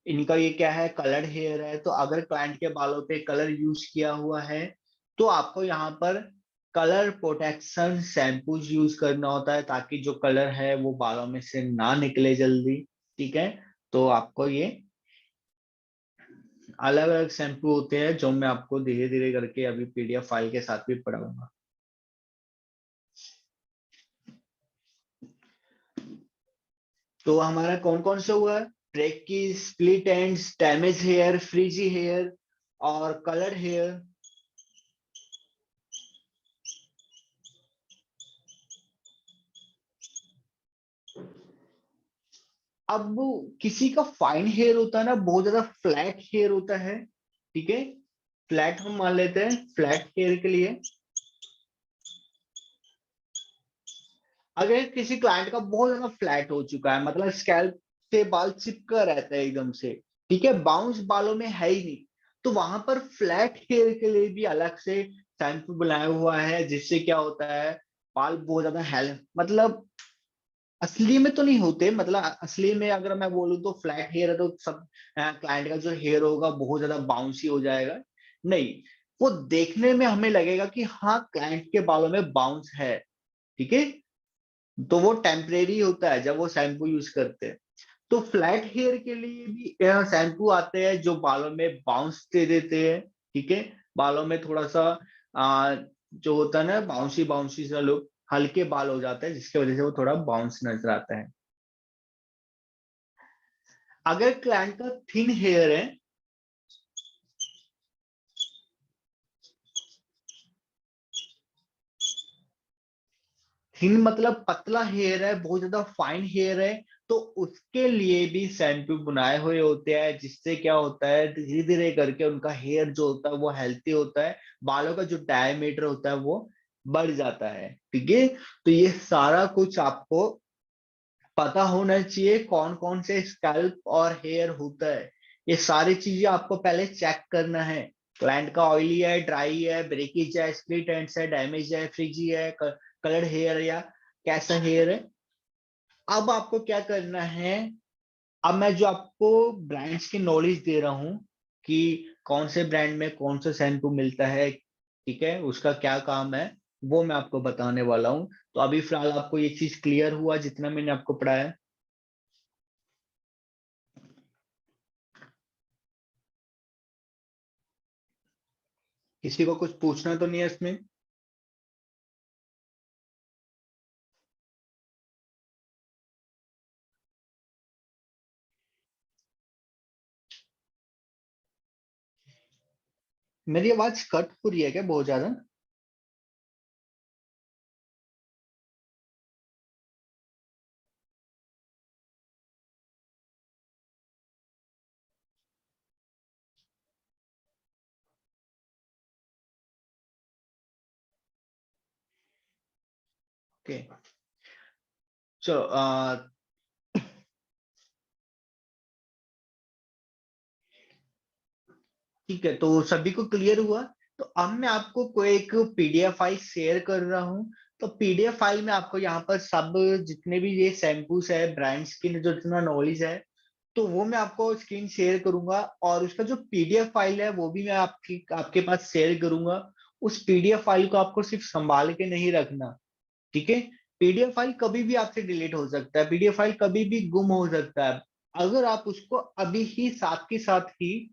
इनका ये क्या है, कलर्ड हेयर है, तो अगर क्लाइंट के बालों पे कलर यूज किया हुआ है तो आपको यहाँ पर कलर प्रोटेक्शन शैम्पूज यूज करना होता है, ताकि जो कलर है वो बालों में से ना निकले जल्दी, ठीक है। तो आपको ये अलग अलग शैम्पू होते हैं जो मैं आपको धीरे धीरे करके अभी पीडीएफ फाइल के साथ भी पढ़ाऊंगा। तो हमारा कौन कौन से हुआ है, breakage, split ends, damage hair, frizzy hair और कलर हेयर। अब किसी का फाइन हेयर होता है ना, बहुत ज्यादा फ्लैट हेयर होता है, ठीक है। फ्लैट हम मान लेते हैं, फ्लैट हेयर के लिए अगर किसी क्लाइंट का बहुत ज्यादा फ्लैट हो चुका है, मतलब स्कैल्प से बाल चिपका रहता है एकदम से, ठीक है, बाउंस बालों में है ही नहीं, तो वहां पर फ्लैट हेयर के लिए भी अलग से शैम्पू बनाया हुआ है, जिससे क्या होता है, बाल बहुत ज्यादा हेल्थ मतलब असली में तो नहीं होते, मतलब असली में अगर मैं बोलूँ तो फ्लैट हेयर है तो सब क्लाइंट का जो हेयर होगा बहुत ज्यादा बाउंसी हो जाएगा। नहीं, वो देखने में हमें लगेगा कि हाँ क्लाइंट के बालों में बाउंस है, ठीक है। तो वो टेम्परेरी होता है जब वो शैम्पू यूज करते हैं। तो फ्लैट हेयर के लिए भी शैम्पू आते हैं जो बालों में बाउंस दे देते हैं, ठीक है। बालों में थोड़ा सा जो होता है ना बाउंसी बाउंसी सा लुक, हल्के बाल हो जाते हैं जिसकी वजह से वो थोड़ा बाउंस नजर आता है। अगर क्लाइंट का थिन हेयर है, थिन मतलब पतला हेयर है, बहुत ज्यादा फाइन हेयर है, तो उसके लिए भी शैम्पू बनाए हुए होते हैं, जिससे क्या होता है धीरे धीरे करके उनका हेयर जो होता है वो हेल्थी होता है, बालों का जो डायमीटर होता है वो बढ़ जाता है, ठीक है। तो ये सारा कुछ आपको पता होना चाहिए, कौन कौन से स्कैल्प और हेयर होता है। ये सारी चीजें आपको पहले चेक करना है। क्लाइंट का ऑयली है, ड्राई है, ब्रेकेज है, स्प्लिट एंड्स है, डैमेज है, फ्रिजी है, कलर्ड हेयर या कैसा हेयर है। अब आपको क्या करना है, अब मैं जो आपको ब्रांड्स की नॉलेज दे रहा हूँ कि कौन से ब्रांड में कौन सा शैम्पू मिलता है, ठीक है, उसका क्या काम है, वो मैं आपको बताने वाला हूँ। तो अभी फिलहाल आपको ये चीज क्लियर हुआ जितना मैंने आपको पढ़ाया। किसी को कुछ पूछना तो नहीं है इसमें? मेरी आवाज कट हो रही है क्या बहुत ज्यादा? ओके, चलो ठीक है, तो सभी को क्लियर हुआ। तो अब मैं आपको कोई एक पीडीएफ फाइल शेयर कर रहा हूँ। तो पीडीएफ फाइल में आपको यहाँ पर सब जितने भी ये शैम्पूस है, ब्रांड्स की जो जितना नॉलेज है, तो वो मैं आपको स्क्रीन शेयर करूंगा, और उसका जो पीडीएफ फाइल है वो भी मैं आपकी आपके पास शेयर करूंगा। उस पीडीएफ फाइल को आपको सिर्फ संभाल के नहीं रखना, ठीक है। पीडीएफ फाइल कभी भी आपसे डिलीट हो सकता है, पीडीएफ फाइल कभी भी गुम हो सकता है। अगर आप उसको अभी ही साथ के साथ ही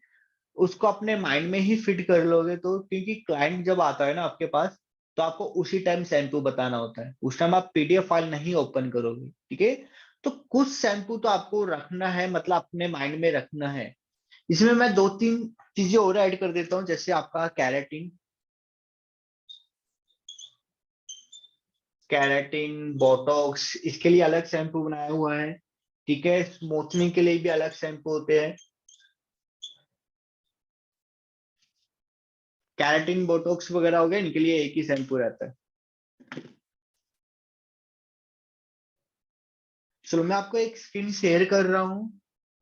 उसको अपने माइंड में ही फिट कर लोगे, तो क्योंकि क्लाइंट जब आता है ना आपके पास, तो आपको उसी टाइम शैम्पू बताना होता है, उस टाइम आप पीडीएफ फाइल नहीं ओपन करोगे, ठीक है। तो कुछ शैम्पू तो आपको रखना है, मतलब अपने माइंड में रखना है। इसमें मैं दो तीन चीजें और ऐड कर देता हूँ, जैसे आपका कैरेटिन, कैरेटिन बोटॉक्स, इसके लिए अलग शैम्पू बनाया हुआ है, ठीक है। स्मूथनिंग के लिए भी अलग शैम्पू होते हैं। कैरेटिन बोटॉक्स वगैरह हो गया, इनके लिए एक ही शैम्पू रहता है। चलो मैं आपको एक स्क्रीन शेयर कर रहा हूँ।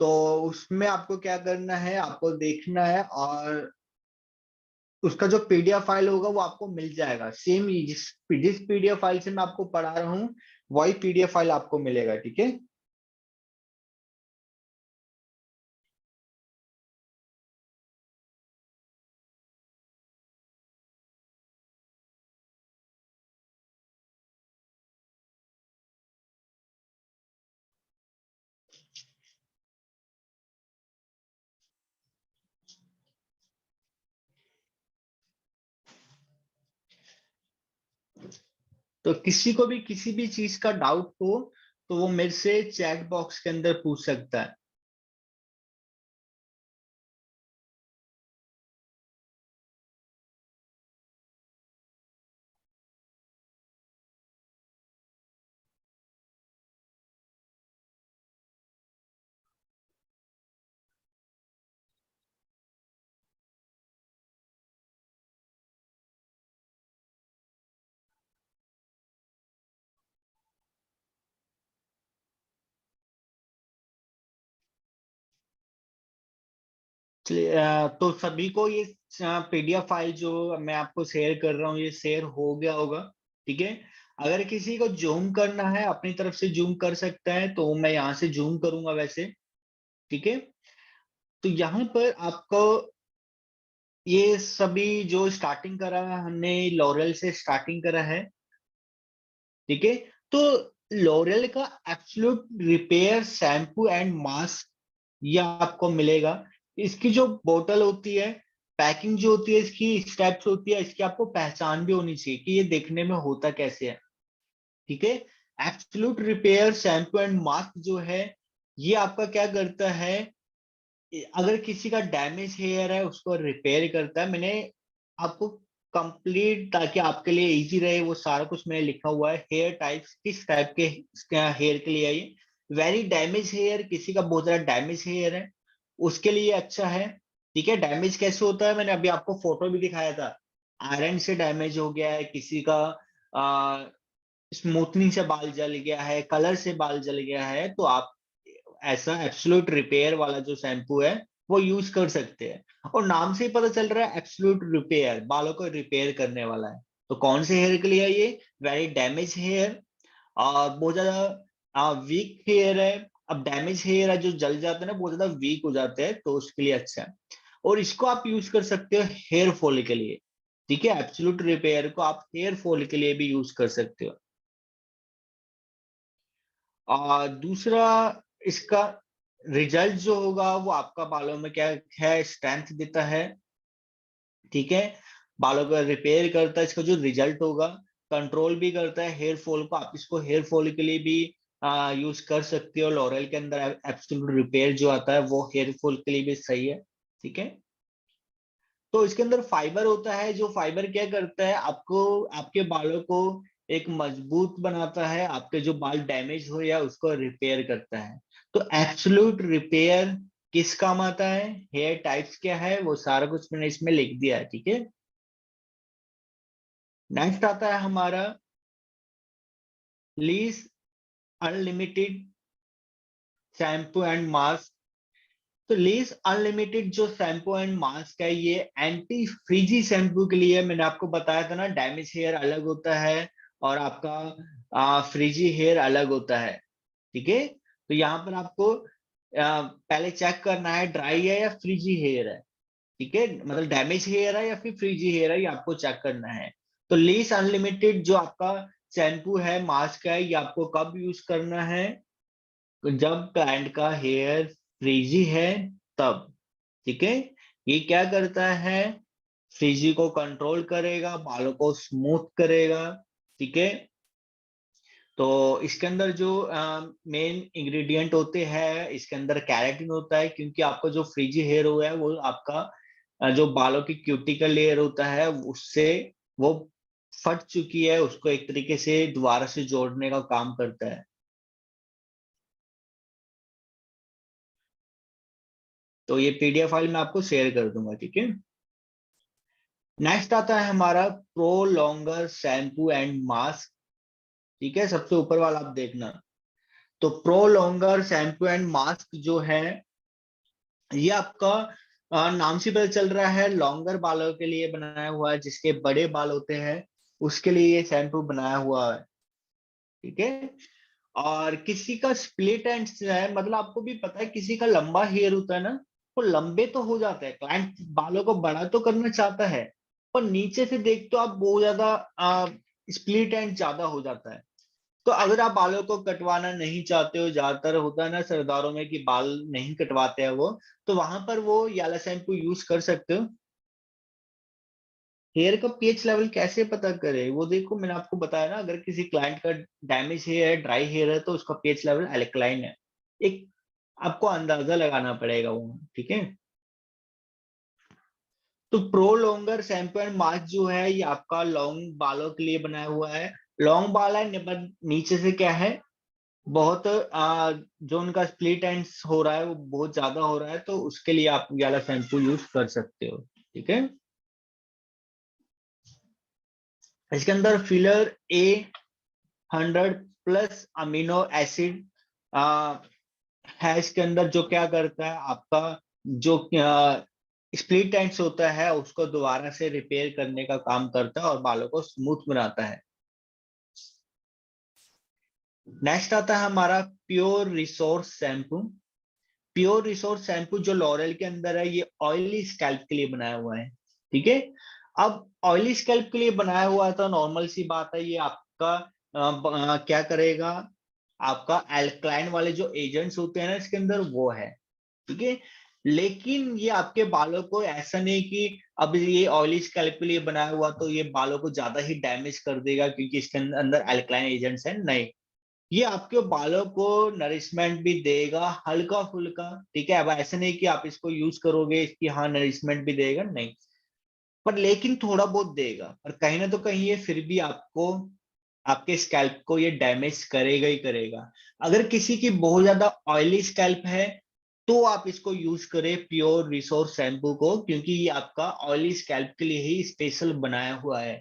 तो उसमें आपको क्या करना है, आपको देखना है, और उसका जो पीडीएफ फाइल होगा वो आपको मिल जाएगा, सेम जिस जिस पीडीएफ फाइल से मैं आपको पढ़ा रहा हूँ वही पीडीएफ फाइल आपको मिलेगा, ठीक है। तो किसी को भी किसी भी चीज का डाउट हो तो वो मेरे से चैट बॉक्स के अंदर पूछ सकता है। तो सभी को ये पीडीएफ फाइल जो मैं आपको शेयर कर रहा हूँ ये शेयर हो गया होगा, ठीक है। अगर किसी को जूम करना है अपनी तरफ से जूम कर सकता है, तो मैं यहाँ से जूम करूंगा वैसे, ठीक है। तो यहाँ पर आपको ये सभी जो स्टार्टिंग करा है हमने लॉरेल से स्टार्टिंग करा है, ठीक है। तो लॉरेल का absolute repair shampoo and mask ये आपको मिलेगा। इसकी जो बोतल होती है, पैकिंग जो होती है, इसकी स्टेप्स होती है, इसकी आपको पहचान भी होनी चाहिए कि ये देखने में होता कैसे है, ठीक है। Absolute repair shampoo and mask जो है ये आपका क्या करता है, अगर किसी का डैमेज हेयर है उसको रिपेयर करता है। मैंने आपको कंप्लीट, ताकि आपके लिए इजी रहे, वो सारा कुछ मैंने लिखा हुआ है। हेयर टाइप्स किस टाइप के हेयर के लिए है ये, वेरी डैमेज हेयर, किसी का बहुत ज्यादा डैमेज हेयर है उसके लिए अच्छा है, ठीक है। डैमेज कैसे होता है, मैंने अभी आपको फोटो भी दिखाया था। आयरन से डैमेज हो गया है किसी का, स्मूथनिंग से बाल जल गया है, कलर से बाल जल गया है, तो आप ऐसा एब्सोल्यूट रिपेयर वाला जो शैम्पू है वो यूज कर सकते हैं। और नाम से ही पता चल रहा है एब्सोल्यूट रिपेयर, बालों को रिपेयर करने वाला है। तो कौन से हेयर के लिए है ये, वेरी डैमेज हेयर, और बहुत ज्यादा वीक हेयर है। अब डैमेज हेयर है जो जल जाते हैं ना, बहुत ज्यादा वीक हो जाते हैं, तो उसके लिए अच्छा है। और इसको आप यूज कर सकते हो हेयर फॉल के लिए, ठीक है। एब्सोल्यूट रिपेयर को आप हेयर फॉल के लिए भी यूज कर सकते हो। और दूसरा, इसका रिजल्ट जो होगा वो आपका बालों में क्या है, स्ट्रेंथ देता है, ठीक है। बालों का रिपेयर करता है, इसका जो रिजल्ट होगा कंट्रोल भी करता है हेयर फॉल को। आप इसको हेयर फॉल के लिए भी यूज कर सकते हो। लॉरेल के अंदर एब्सोल्यूट रिपेयर जो आता है वो हेयर फॉल के लिए भी सही है, ठीक है। तो इसके अंदर फाइबर होता है, जो फाइबर क्या करता है, आपको आपके बालों को एक मजबूत बनाता है, आपके जो बाल डैमेज हो या उसको रिपेयर करता है। तो एब्सोल्यूट रिपेयर किस काम आता है, हेयर टाइप्स क्या है, वो सारा कुछ मैंने इसमें लिख दिया है, ठीक है। नेक्स्ट आता है हमारा lease unlimited shampoo and mask. तो लीज अनलिमिटेड जो शैम्पू एंड मास्क है ये एंटी फ्रीजी शैम्पू के लिए। मैंने आपको बताया था ना, डैमेज हेयर अलग होता है और आपका फ्रीजी हेयर अलग होता है, ठीक है। तो यहाँ पर आपको पहले चेक करना है ड्राई है या फ्रीजी हेयर है, ठीक है। मतलब डैमेज हेयर है या फिर फ्रीजी हेयर है, ये आपको चेक करना है। तो लीज अनलिमिटेड जो आपका शैम्पू है, मास्क है, ये आपको कब यूज करना है, तो जब क्लाइंट का हेयर फ्रीजी है तब, ठीक है। ये क्या करता है, फ्रीजी को कंट्रोल करेगा, बालों को स्मूथ करेगा, ठीक है। तो इसके अंदर जो मेन इंग्रेडिएंट होते हैं, इसके अंदर कैराटिन होता है, क्योंकि आपका जो फ्रीजी हेयर हुआ है वो आपका जो बालों की क्यूटिकल लेयर होता है उससे वो फट चुकी है, उसको एक तरीके से दोबारा से जोड़ने का काम करता है। तो ये पीडीएफ फाइल मैं आपको शेयर कर दूंगा, ठीक है। नेक्स्ट आता है हमारा pro longer shampoo and mask, ठीक है। सबसे ऊपर वाला आप देखना। तो pro longer shampoo and mask जो है ये आपका नाम से पता चल रहा है लॉन्गर बालों के लिए बनाया हुआ है, जिसके बड़े बाल होते हैं उसके लिए ये शैम्पू बनाया हुआ है, ठीक है। और किसी का स्प्लिट एंड है, मतलब आपको भी पता है किसी का लंबा हेयर होता है ना, वो लंबे तो हो जाते हैं, क्लाइंट बालों को बड़ा तो करना चाहता है, पर नीचे से देख तो आप बहुत ज्यादा स्प्लिट एंड ज्यादा हो जाता है। तो अगर आप बालों को कटवाना नहीं चाहते हो, ज्यादातर होता है ना सरदारों में कि बाल नहीं कटवाते हैं वो, तो वहां पर वो ये वाला शैम्पू यूज कर सकते हो। हेयर का पीएच लेवल कैसे पता करें, वो देखो मैंने आपको बताया ना, अगर किसी क्लाइंट का डैमेज हेयर है, ड्राई हेयर है, तो उसका पीएच लेवल एल्कलाइन है। एक आपको अंदाजा लगाना पड़ेगा वो, ठीक है। तो pro longer shampoo and mask जो है ये आपका लॉन्ग बालों के लिए बनाया हुआ है। लॉन्ग बाल है पर नीचे से क्या है, बहुत जो उनका स्प्लिट एंड्स हो रहा है वो बहुत ज्यादा हो रहा है, तो उसके लिए आप ये वाला शैम्पू यूज कर सकते हो, ठीक है। इसके अंदर filler A100 plus amino acid है इसके अंदर, जो क्या करता है आपका जो स्प्लिट एंड्स होता है उसको दोबारा से रिपेयर करने का काम करता है और बालों को स्मूथ बनाता है। नेक्स्ट आता है हमारा pure resource shampoo. Pure resource shampoo जो लॉरेल के अंदर है, ये ऑयली स्कैल्प के लिए बनाया हुआ है। ठीक है, अब ऑयली स्कैल्प के लिए बनाया हुआ है तो नॉर्मल सी बात है, ये आपका क्या करेगा, आपका एल्कलाइन वाले जो एजेंट्स होते हैं ना इसके अंदर वो है। ठीक है, लेकिन ये आपके बालों को ऐसा नहीं कि अब ये ऑयली स्कैल्प के लिए बनाया हुआ तो ये बालों को ज्यादा ही डैमेज कर देगा क्योंकि इसके अंदर एल्कलाइन एजेंट्स हैं, नहीं। ये आपके बालों को नरिशमेंट भी देगा हल्का फुल्का। ठीक है, अब ऐसे नहीं कि आप इसको यूज करोगे इसकी हाँ नरिशमेंट भी देगा, नहीं, पर लेकिन थोड़ा बहुत देगा, और कहीं ना तो कहीं ये फिर भी आपको आपके स्कैल्प को ये डैमेज करेगा ही करेगा। अगर किसी की बहुत ज्यादा ऑयली स्कैल्प है तो आप इसको यूज करें प्योर रिसोर्स शैम्पू को, क्योंकि ये आपका ऑयली स्कैल्प के लिए ही स्पेशल बनाया हुआ है।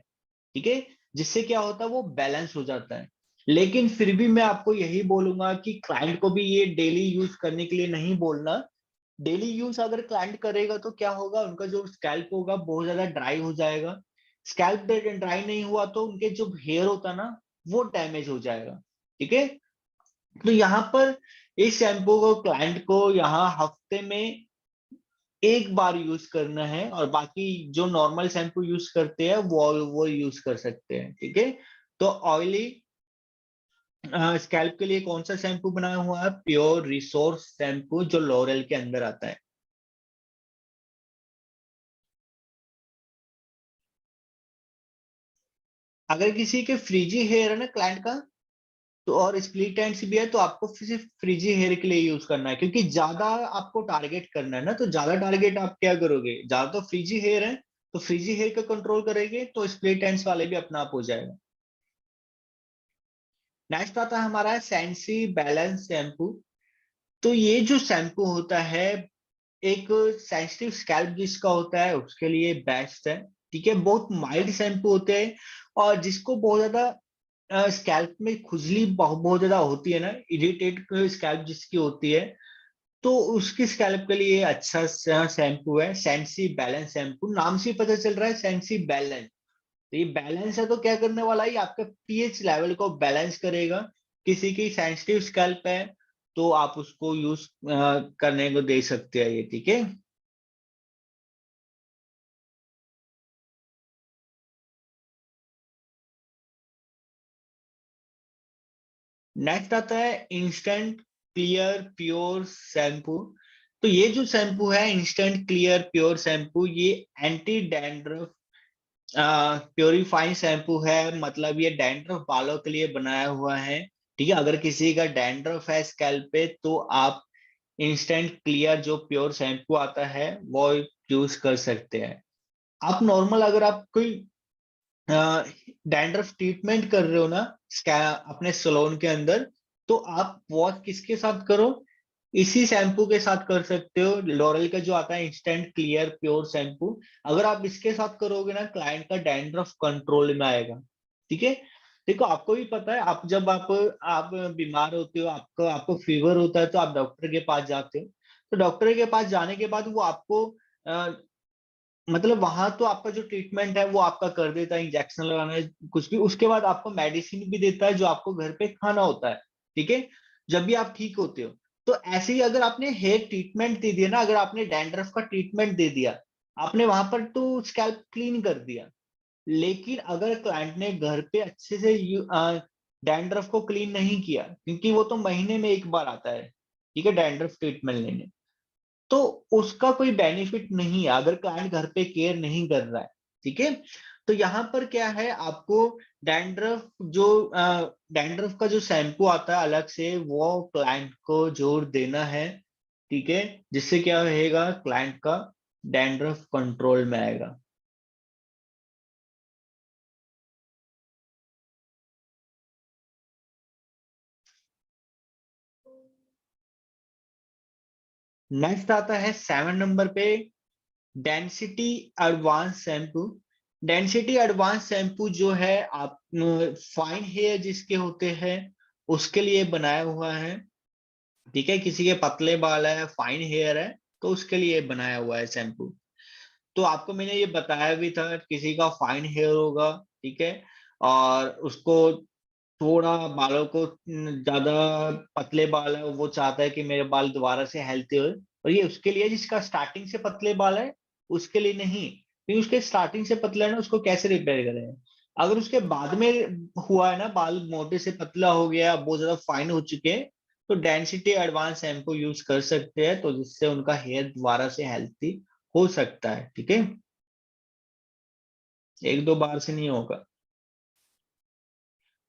ठीक है, जिससे क्या होता है वो बैलेंस हो जाता है। लेकिन फिर भी मैं आपको यही बोलूंगा कि क्लाइंट को भी ये डेली यूज करने के लिए नहीं बोलना। डेली यूज अगर क्लाइंट करेगा तो क्या होगा, उनका जो स्कैल्प होगा बहुत ज्यादा ड्राई हो जाएगा। स्कैल्प ड्राई नहीं हुआ तो उनके जो हेयर होता ना वो डैमेज हो जाएगा। ठीक है, तो यहाँ पर इस शैम्पू को क्लाइंट को यहाँ हफ्ते में एक बार यूज करना है, और बाकी जो नॉर्मल शैम्पू यूज करते हैं वो यूज कर सकते हैं। ठीक है, तो ऑयली स्कैल्प के लिए कौन सा शैम्पू बनाया हुआ है, प्योर रिसोर्स शैम्पू जो लॉरेल के अंदर आता है। अगर किसी के फ्रीजी हेयर है ना क्लाइंट का, तो और स्प्लिट एंड्स भी है तो आपको सिर्फ फ्रीजी हेयर के लिए यूज करना है, क्योंकि ज्यादा आपको टारगेट करना है ना, तो ज्यादा टारगेट आप क्या करोगे, ज्यादा तो फ्रीजी हेयर है तो फ्रीजी हेयर का कंट्रोल करेंगे तो स्प्लिट एंड्स वाले भी अपना आप हो जाएगा। नेक्स्ट आता है हमारा सेंसी बैलेंस शैम्पू। तो ये जो शैम्पू होता है एक सेंसिटिव स्कैल्प जिसका होता है उसके लिए बेस्ट है। ठीक है, बहुत माइल्ड शैम्पू होते हैं, और जिसको बहुत ज्यादा स्कैल्प में खुजली बहुत ज्यादा होती है ना, इरिटेट स्कैल्प जिसकी होती है, तो उसकी स्कैल्प के लिए अच्छा शैम्पू है सेंसी बैलेंस शैम्पू। नाम से ही पता चल रहा है सेंसी बैलेंस, तो ये बैलेंस है तो क्या करने वाला है, आपका पीएच लेवल को बैलेंस करेगा। किसी की सेंसिटिव स्कैल्प है तो आप उसको यूज करने को दे सकते हैं ये। ठीक है, नेक्स्ट आता है इंस्टेंट क्लियर प्योर शैम्पू। तो ये जो शैम्पू है इंस्टेंट क्लियर प्योर शैम्पू, ये एंटी डैंड्रफ प्योरीफाइंग शैम्पू है। मतलब ये डैंड्रफ बालों के लिए बनाया हुआ है। ठीक है, अगर किसी का डैंड्रफ है स्कैल्प पे तो आप इंस्टेंट क्लियर जो प्योर शैम्पू आता है वो यूज कर सकते हैं। आप नॉर्मल अगर आप कोई डैंड्रफ ट्रीटमेंट कर रहे हो ना अपने सलोन के अंदर, तो आप वॉश किसके साथ करो, इसी शैम्पू के साथ कर सकते हो। लॉरेल का जो आता है इंस्टेंट क्लियर प्योर शैम्पू, अगर आप इसके साथ करोगे ना क्लाइंट का डैंड्रफ कंट्रोल में आएगा। ठीक है, देखो आपको भी पता है, आप जब आप बीमार होते हो, आपको आपको फीवर होता है तो आप डॉक्टर के पास जाते हो। तो डॉक्टर के पास जाने के बाद वो आपको मतलब वहां तो आपका जो ट्रीटमेंट है वो आपका कर देता है, इंजेक्शन लगाना है कुछ भी, उसके बाद आपको मेडिसिन भी देता है जो आपको घर पे खाना होता है। ठीक है, जब भी आप ठीक होते हो। तो ऐसे ही अगर आपने हेयर ट्रीटमेंट दे दिया ना, अगर आपने डैंड्रफ का ट्रीटमेंट दे दिया, आपने वहां पर तो स्कैल्प क्लीन कर दिया। लेकिन अगर क्लाइंट ने घर पे अच्छे से डैंड्रफ को क्लीन नहीं किया, क्योंकि वो तो महीने में एक बार आता है, ठीक है, डैंड्रफ ट्रीटमेंट लेने, तो उसका कोई बेनिफिट नहीं है अगर क्लाइंट घर पे केयर नहीं कर रहा है। ठीक है, तो यहाँ पर क्या है, आपको डैंड्रफ जो डैंड्रफ का जो शैम्पू आता है अलग से वो क्लाइंट को जोड़ देना है। ठीक है, जिससे क्या रहेगा, क्लाइंट का डैंड्रफ कंट्रोल में आएगा। नेक्स्ट आता है 7 नंबर पे density advance shampoo. Density advance shampoo जो है आप फाइन हेयर जिसके होते हैं उसके लिए बनाया हुआ है। ठीक है, किसी के पतले बाल है फाइन हेयर है तो उसके लिए बनाया हुआ है शैम्पू। तो आपको मैंने ये बताया भी था, किसी का फाइन हेयर होगा, ठीक है, और उसको थोड़ा बालों को ज्यादा पतले बाल है, वो चाहता है कि मेरे बाल दोबारा से हेल्थी हो, और ये उसके लिए जिसका स्टार्टिंग से पतले बाल है उसके लिए नहीं, क्योंकि उसके स्टार्टिंग से पतला है ना, उसको कैसे रिपेयर करें। अगर उसके बाद में हुआ है ना, बाल मोटे से पतला हो गया, बहुत ज्यादा फाइन हो चुके हैं, तो डेंसिटी एडवांस शैम्पू यूज कर सकते हैं, तो जिससे उनका हेयर दोबारा से हेल्थी हो सकता है, ठीक है, एक दो बार से नहीं होगा।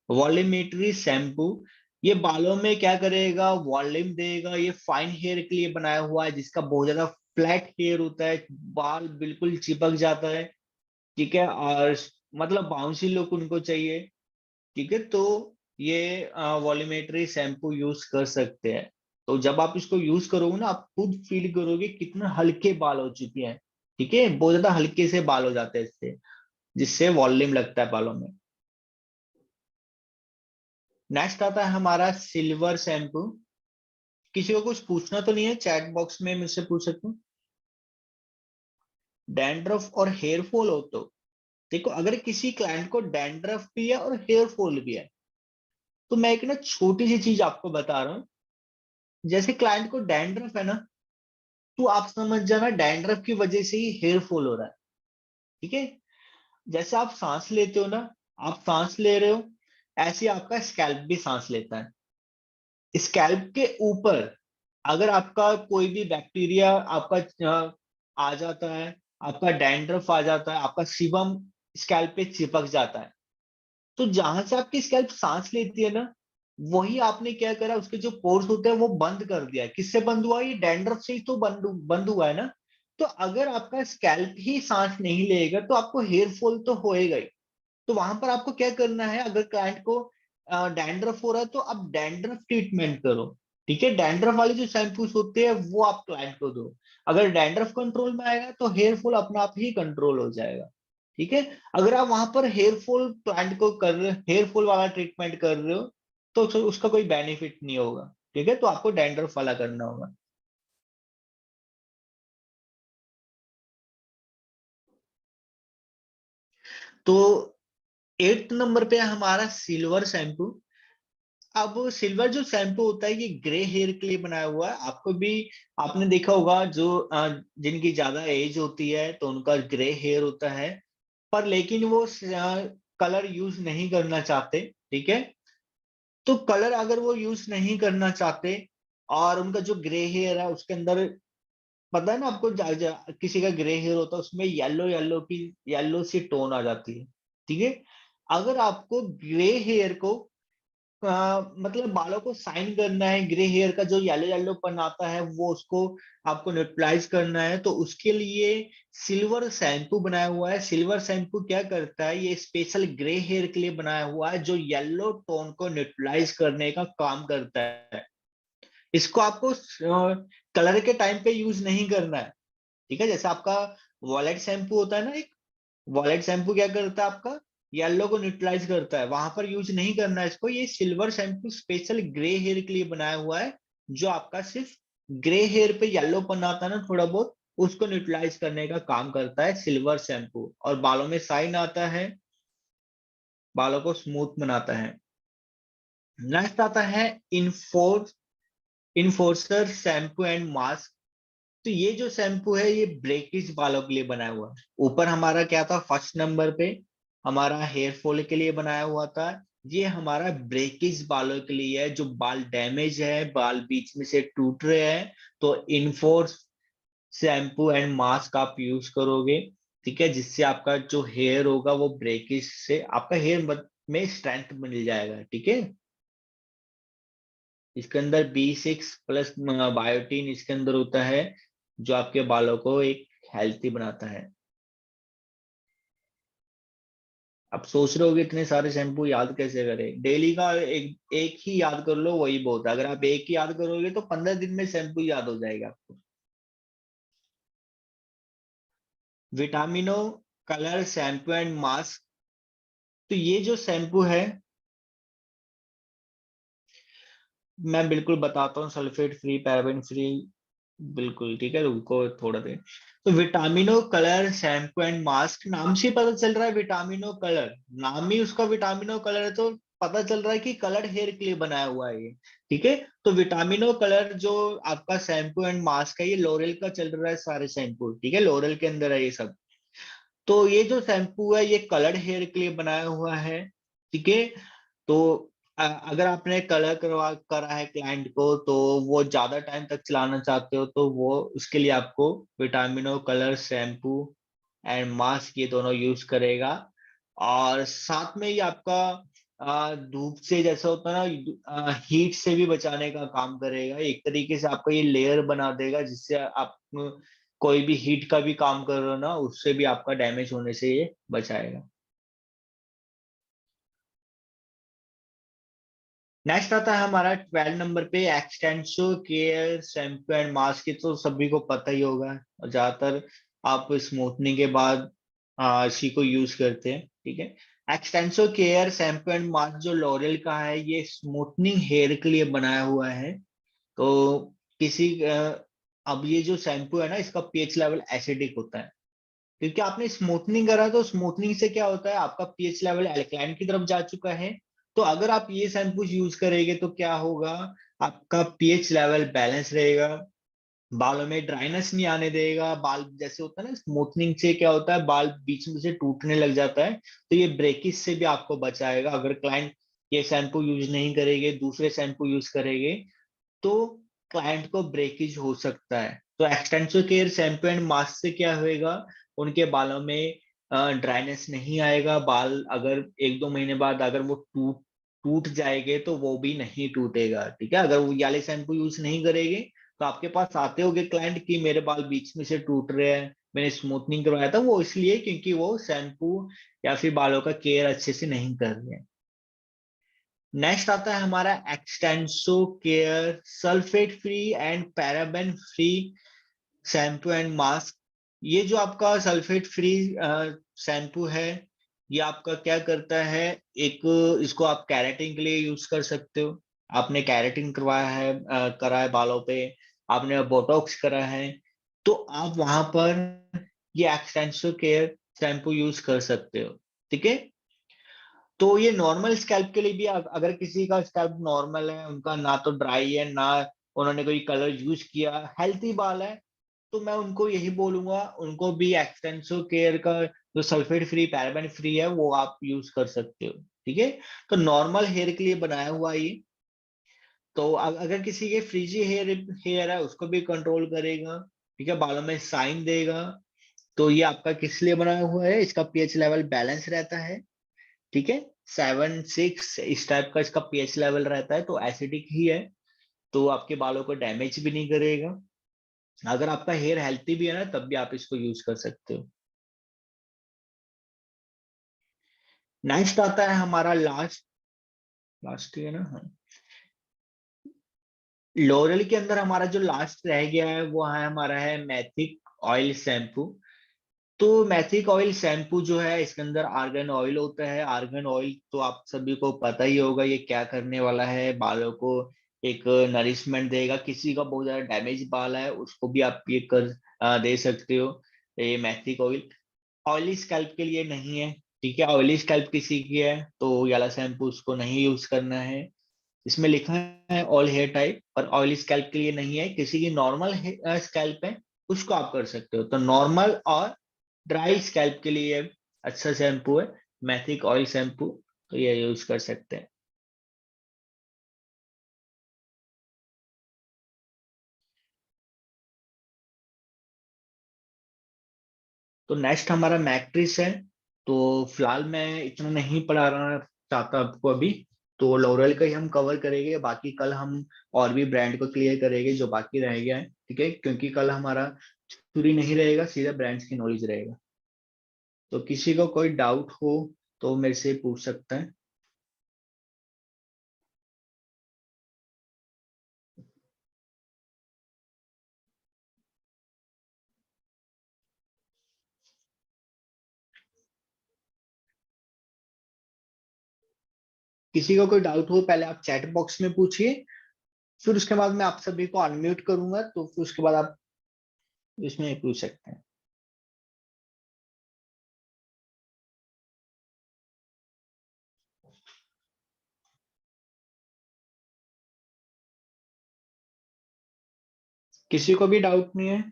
वॉल्यूमेट्री शैम्पू, ये बालों में क्या करेगा, वॉल्यूम देगा, ये फाइन हेयर के लिए बनाया हुआ है, जिसका बहुत ज्यादा फ्लैट हेयर होता है, बाल बिल्कुल चिपक जाता है, ठीक है, और मतलब बाउंसी लुक उनको चाहिए, ठीक है, तो ये वॉल्यूमेट्री शैम्पू यूज कर सकते हैं। तो जब आप इसको यूज करोगे ना, आप खुद फील करोगे कितना हल्के बाल हो चुके हैं, ठीक है, बहुत ज्यादा हल्के से बाल हो जाते हैं इससे, जिससे वॉल्यूम लगता है बालों में। नेक्स्ट आता है हमारा सिल्वर शैम्पू। किसी को कुछ पूछना तो नहीं है, चैट बॉक्स में मुझसे पूछ सकते हो। डैंड्रफ और हेयर फॉल हो तो देखो, अगर किसी क्लाइंट को डैंड्रफ भी है और हेयर फॉल भी है, तो मैं एक ना छोटी सी चीज आपको बता रहा हूँ। जैसे क्लाइंट को डैंड्रफ है ना, तो आप समझ जाना डैंड्रफ की वजह से ही हेयर फॉल हो रहा है, ठीक है। जैसे आप सांस लेते हो ना, आप सांस ले रहे हो, ऐसे ही आपका स्कैल्प भी सांस लेता है। स्कैल्प के ऊपर अगर आपका कोई भी बैक्टीरिया आपका आ जाता है, आपका डैंड्रफ आ जाता है, आपका सीबम स्कैल्प पे चिपक जाता है, तो जहां से आपकी स्कैल्प सांस लेती है ना, वही आपने क्या करा, उसके जो पोर्स होते हैं वो बंद कर दिया। किससे बंद हुआ, ये डैंड्रफ से ही तो बंद हुआ है ना। तो अगर आपका स्कैल्प ही सांस नहीं लेगा, तो आपको हेयर फॉल तो होएगा ही। तो वहां पर आपको क्या करना है, अगर क्लाइंट को डैंड्रफ हो रहा है, तो आप डैंड्रफ ट्रीटमेंट करो, ठीक है। डैंड्रफ वाले जो शैम्पूस होते हैं वो आप क्लाइंट को दो। अगर डैंड्रफ कंट्रोल में आएगा, तो हेयर फॉल अपने आप ही कंट्रोल हो जाएगा, ठीक है। अगर आप वहां पर हेयर फॉल क्लाइंट को कर रहे हो, हेयर फॉल वाला ट्रीटमेंट कर रहे हो, तो उसका कोई बेनिफिट नहीं होगा, ठीक है, तो आपको डैंड्रफ वाला करना होगा। तो 8th नंबर पे है हमारा सिल्वर शैम्पू। अब सिल्वर जो शैम्पू होता है, ये ग्रे हेयर के लिए बनाया हुआ है। आपको भी आपने देखा होगा, जो जिनकी ज्यादा एज होती है तो उनका ग्रे हेयर होता है, पर लेकिन वो कलर यूज नहीं करना चाहते, ठीक है। तो कलर अगर वो यूज नहीं करना चाहते, और उनका जो ग्रे हेयर है उसके अंदर, पता है ना आपको, किसी का ग्रे हेयर होता है उसमें येलो येलो सी टोन आ जाती है, ठीक है। अगर आपको ग्रे हेयर को मतलब बालों को साइन करना है, ग्रे हेयर का जो येलो येलोपन आता है वो उसको आपको न्यूट्रलाइज करना है, तो उसके लिए सिल्वर शैम्पू बनाया हुआ है। सिल्वर शैम्पू क्या करता है, ये स्पेशल ग्रे हेयर के लिए बनाया हुआ है, जो येलो टोन को न्यूट्रलाइज करने का काम करता है। इसको आपको कलर के टाइम पे यूज नहीं करना है, ठीक है। जैसे आपका वॉलेट शैम्पू होता है ना, एक वॉलेट शैम्पू क्या करता है, आपका येलो को न्यूट्रलाइज करता है, वहां पर यूज नहीं करना है इसको। ये silver shampoo special grey hair के लिए बनाया हुआ है, जो आपका सिर्फ ग्रे हेयर पे येलोपन आता है ना थोड़ा बहुत, उसको न्यूट्रलाइज करने का काम करता है सिल्वर शैम्पू, और बालों में शाइन आता है, बालों को स्मूथ बनाता है। नेक्स्ट आता है enforce enforcer shampoo and mask. तो ये जो शैम्पू है, ये ब्रेकिज बालों के लिए बनाया हुआ है। ऊपर हमारा क्या था, फर्स्ट नंबर पे हमारा हेयर फॉल के लिए बनाया हुआ था, ये हमारा ब्रेकिज बालों के लिए है, जो बाल डैमेज है, बाल बीच में से टूट रहे हैं, तो इन्फोर्स शैम्पू एंड मास्क आप यूज करोगे, ठीक है, जिससे आपका जो हेयर होगा वो ब्रेकिज से आपका हेयर में स्ट्रेंथ मिल जाएगा, ठीक है। इसके अंदर B6 प्लस बायोटीन इसके अंदर होता है, जो आपके बालों को एक हेल्थी बनाता है। अब सोच रहे होगे इतने सारे शैम्पू याद कैसे करें, डेली का एक एक ही याद कर लो, वही बहुत है। अगर आप एक ही याद करोगे तो 15 दिन में शैम्पू याद हो जाएगा आपको। विटामिनो कलर शैम्पू एंड मास्क। तो ये जो शैम्पू है, मैं बिल्कुल बताता हूँ, सल्फेट फ्री, पैराबेन फ्री, बिल्कुल ठीक है, रुको थोड़ा देर। तो विटामिनो कलर शैम्पू एंड मास्क, नाम से ही पता चल रहा है विटामिनो कलर, नाम ही उसका विटामिनो कलर है, तो पता चल रहा है कि कलर हेयर के लिए बनाया हुआ है ये। ठीक है, तो विटामिनो कलर जो आपका शैम्पू एंड मास्क है, ये लोरेल का चल रहा है सारे शैम्पू, ठीक है, लोरेल के अंदर है ये सब। तो ये जो शैम्पू है ये कलर्ड हेयर के लिए बनाया हुआ है। ठीक है, तो अगर आपने कलर करवा करा है क्लाइंट को, तो वो ज्यादा टाइम तक चलाना चाहते हो, तो वो उसके लिए आपको विटामिनो कलर शैम्पू एंड मास्क ये दोनों यूज करेगा। और साथ में ये आपका धूप से जैसा होता है ना, हीट से भी बचाने का काम करेगा, एक तरीके से आपका ये लेयर बना देगा, जिससे आप कोई भी हीट का भी काम कर रहे हो ना, उससे भी आपका डैमेज होने से ये बचाएगा। नेक्स्ट आता है हमारा 12 नंबर पे Xtenso care shampoo and mask, ये तो सभी को पता ही होगा, और ज्यादातर आप स्मूथनिंग के बाद इसी को यूज करते हैं। ठीक है, Xtenso care shampoo and mask जो लॉरियल का है, ये स्मूथनिंग हेयर के लिए बनाया हुआ है। तो किसी अब ये जो शैम्पू है ना, इसका पीएच लेवल एसिडिक होता है, क्योंकि आपने स्मूथनिंग करा, तो स्मूथनिंग से क्या होता है, आपका पीएच लेवल एल्कलाइन की तरफ जा चुका है। तो अगर आप ये शैम्पू यूज करेंगे तो क्या होगा, आपका पीएच लेवल बैलेंस रहेगा, बालों में ड्राइनेस नहीं आने देगा। बाल जैसे होता है ना, स्मूथनिंग से क्या होता है, बाल बीच में से टूटने लग जाता है, तो ये ब्रेकिज से भी आपको बचाएगा। अगर क्लाइंट ये शैम्पू यूज नहीं करेंगे, दूसरे शैम्पू यूज करेंगे, तो क्लाइंट को ब्रेकेज हो सकता है। तो extensive care shampoo and mask से क्या होएगा, उनके बालों में ड्राइनेस नहीं आएगा। बाल अगर 1-2 महीने बाद अगर वो टूट टूट जाएंगे, तो वो भी नहीं टूटेगा। ठीक है, अगर वो ये वाले शैम्पू यूज नहीं करेंगे, तो आपके पास आते होंगे क्लाइंट कि मेरे बाल बीच में से टूट रहे हैं, मैंने स्मूथनिंग करवाया था, वो इसलिए क्योंकि वो शैम्पू या फिर बालों का केयर अच्छे से नहीं कर रहे हैं। नेक्स्ट आता है हमारा Xtenso care sulphate free and paraben free shampoo and mask. ये जो आपका सल्फेट फ्री शैम्पू है, ये आपका क्या करता है, एक इसको आप कैरेटिन के लिए यूज कर सकते हो। आपने कैरेटिन करवाया है, करा है बालों पे, आपने बोटॉक्स करा है, तो आप वहां पर ये एक्सटेंसो केयर शैम्पू यूज कर सकते हो। ठीक है, तो ये नॉर्मल स्कैल्प के लिए भी, अगर किसी का स्कैल्प नॉर्मल है, उनका ना तो ड्राई है ना उन्होंने कोई कलर यूज किया, हेल्थी बाल है, तो मैं उनको यही बोलूंगा, उनको भी एक्सटेंसिव केयर का जो सल्फेट फ्री पैराबेन फ्री है वो आप यूज कर सकते हो। ठीक है, तो नॉर्मल हेयर के लिए बनाया हुआ है ये। तो अगर किसी के फ्रीजी हेयर हेयर है, उसको भी कंट्रोल करेगा। ठीक है, बालों में साइन देगा। तो ये आपका किस लिए बनाया हुआ है, इसका पीएच लेवल बैलेंस रहता है। ठीक है, 7-6 इस टाइप का इसका पीएच लेवल रहता है, तो एसिडिक ही है, तो आपके बालों को डैमेज भी नहीं करेगा। अगर आपका हेयर हेल्थी भी है ना, तब भी आप इसको यूज कर सकते हो। नेक्स्ट आता है हमारा लास्ट, लास्ट ही है ना, हाँ। लोरल के अंदर हमारा जो लास्ट रह गया है, वो है हमारा है मैथिक ऑयल शैम्पू। तो मैथिक ऑयल शैम्पू जो है, इसके अंदर आर्गन ऑयल होता है। आर्गन ऑयल तो आप सभी को पता ही होगा, ये क्या करने वाला है, बालों को एक नरिशमेंट देगा। किसी का बहुत ज्यादा डैमेज बाल है, उसको भी आप ये कर दे सकते हो, ये मैथिक ऑयल। ऑयली स्कैल्प के लिए नहीं है। ठीक है, ऑयली स्कैल्प किसी की है, तो ये वाला शैम्पू उसको नहीं यूज करना है। इसमें लिखा है ऑल हेयर टाइप, पर ऑयली स्कैल्प के लिए नहीं है। किसी की नॉर्मल स्कैल्प है, उसको आप कर सकते हो। तो नॉर्मल और ड्राई स्कैल्प के लिए अच्छा शैम्पू है मैथिक ऑयल शैम्पू, तो ये यूज कर सकते हैं। तो नेक्स्ट हमारा मैट्रिक्स है। तो फिलहाल मैं इतना नहीं पढ़ा रहा चाहता आपको अभी, तो लोरेल का ही हम कवर करेंगे, बाकी कल हम और भी ब्रांड को क्लियर करेंगे जो बाकी रह गया है। ठीक है, क्योंकि कल हमारा थ्योरी नहीं रहेगा, सीधा ब्रांड्स की नॉलेज रहेगा। तो किसी को कोई डाउट हो तो मेरे से पूछ सकता है। किसी को कोई डाउट हो, पहले आप चैट बॉक्स में पूछिए, फिर उसके बाद मैं आप सभी को अनम्यूट करूंगा, तो फिर उसके बाद आप इसमें पूछ सकते हैं। किसी को भी डाउट नहीं है?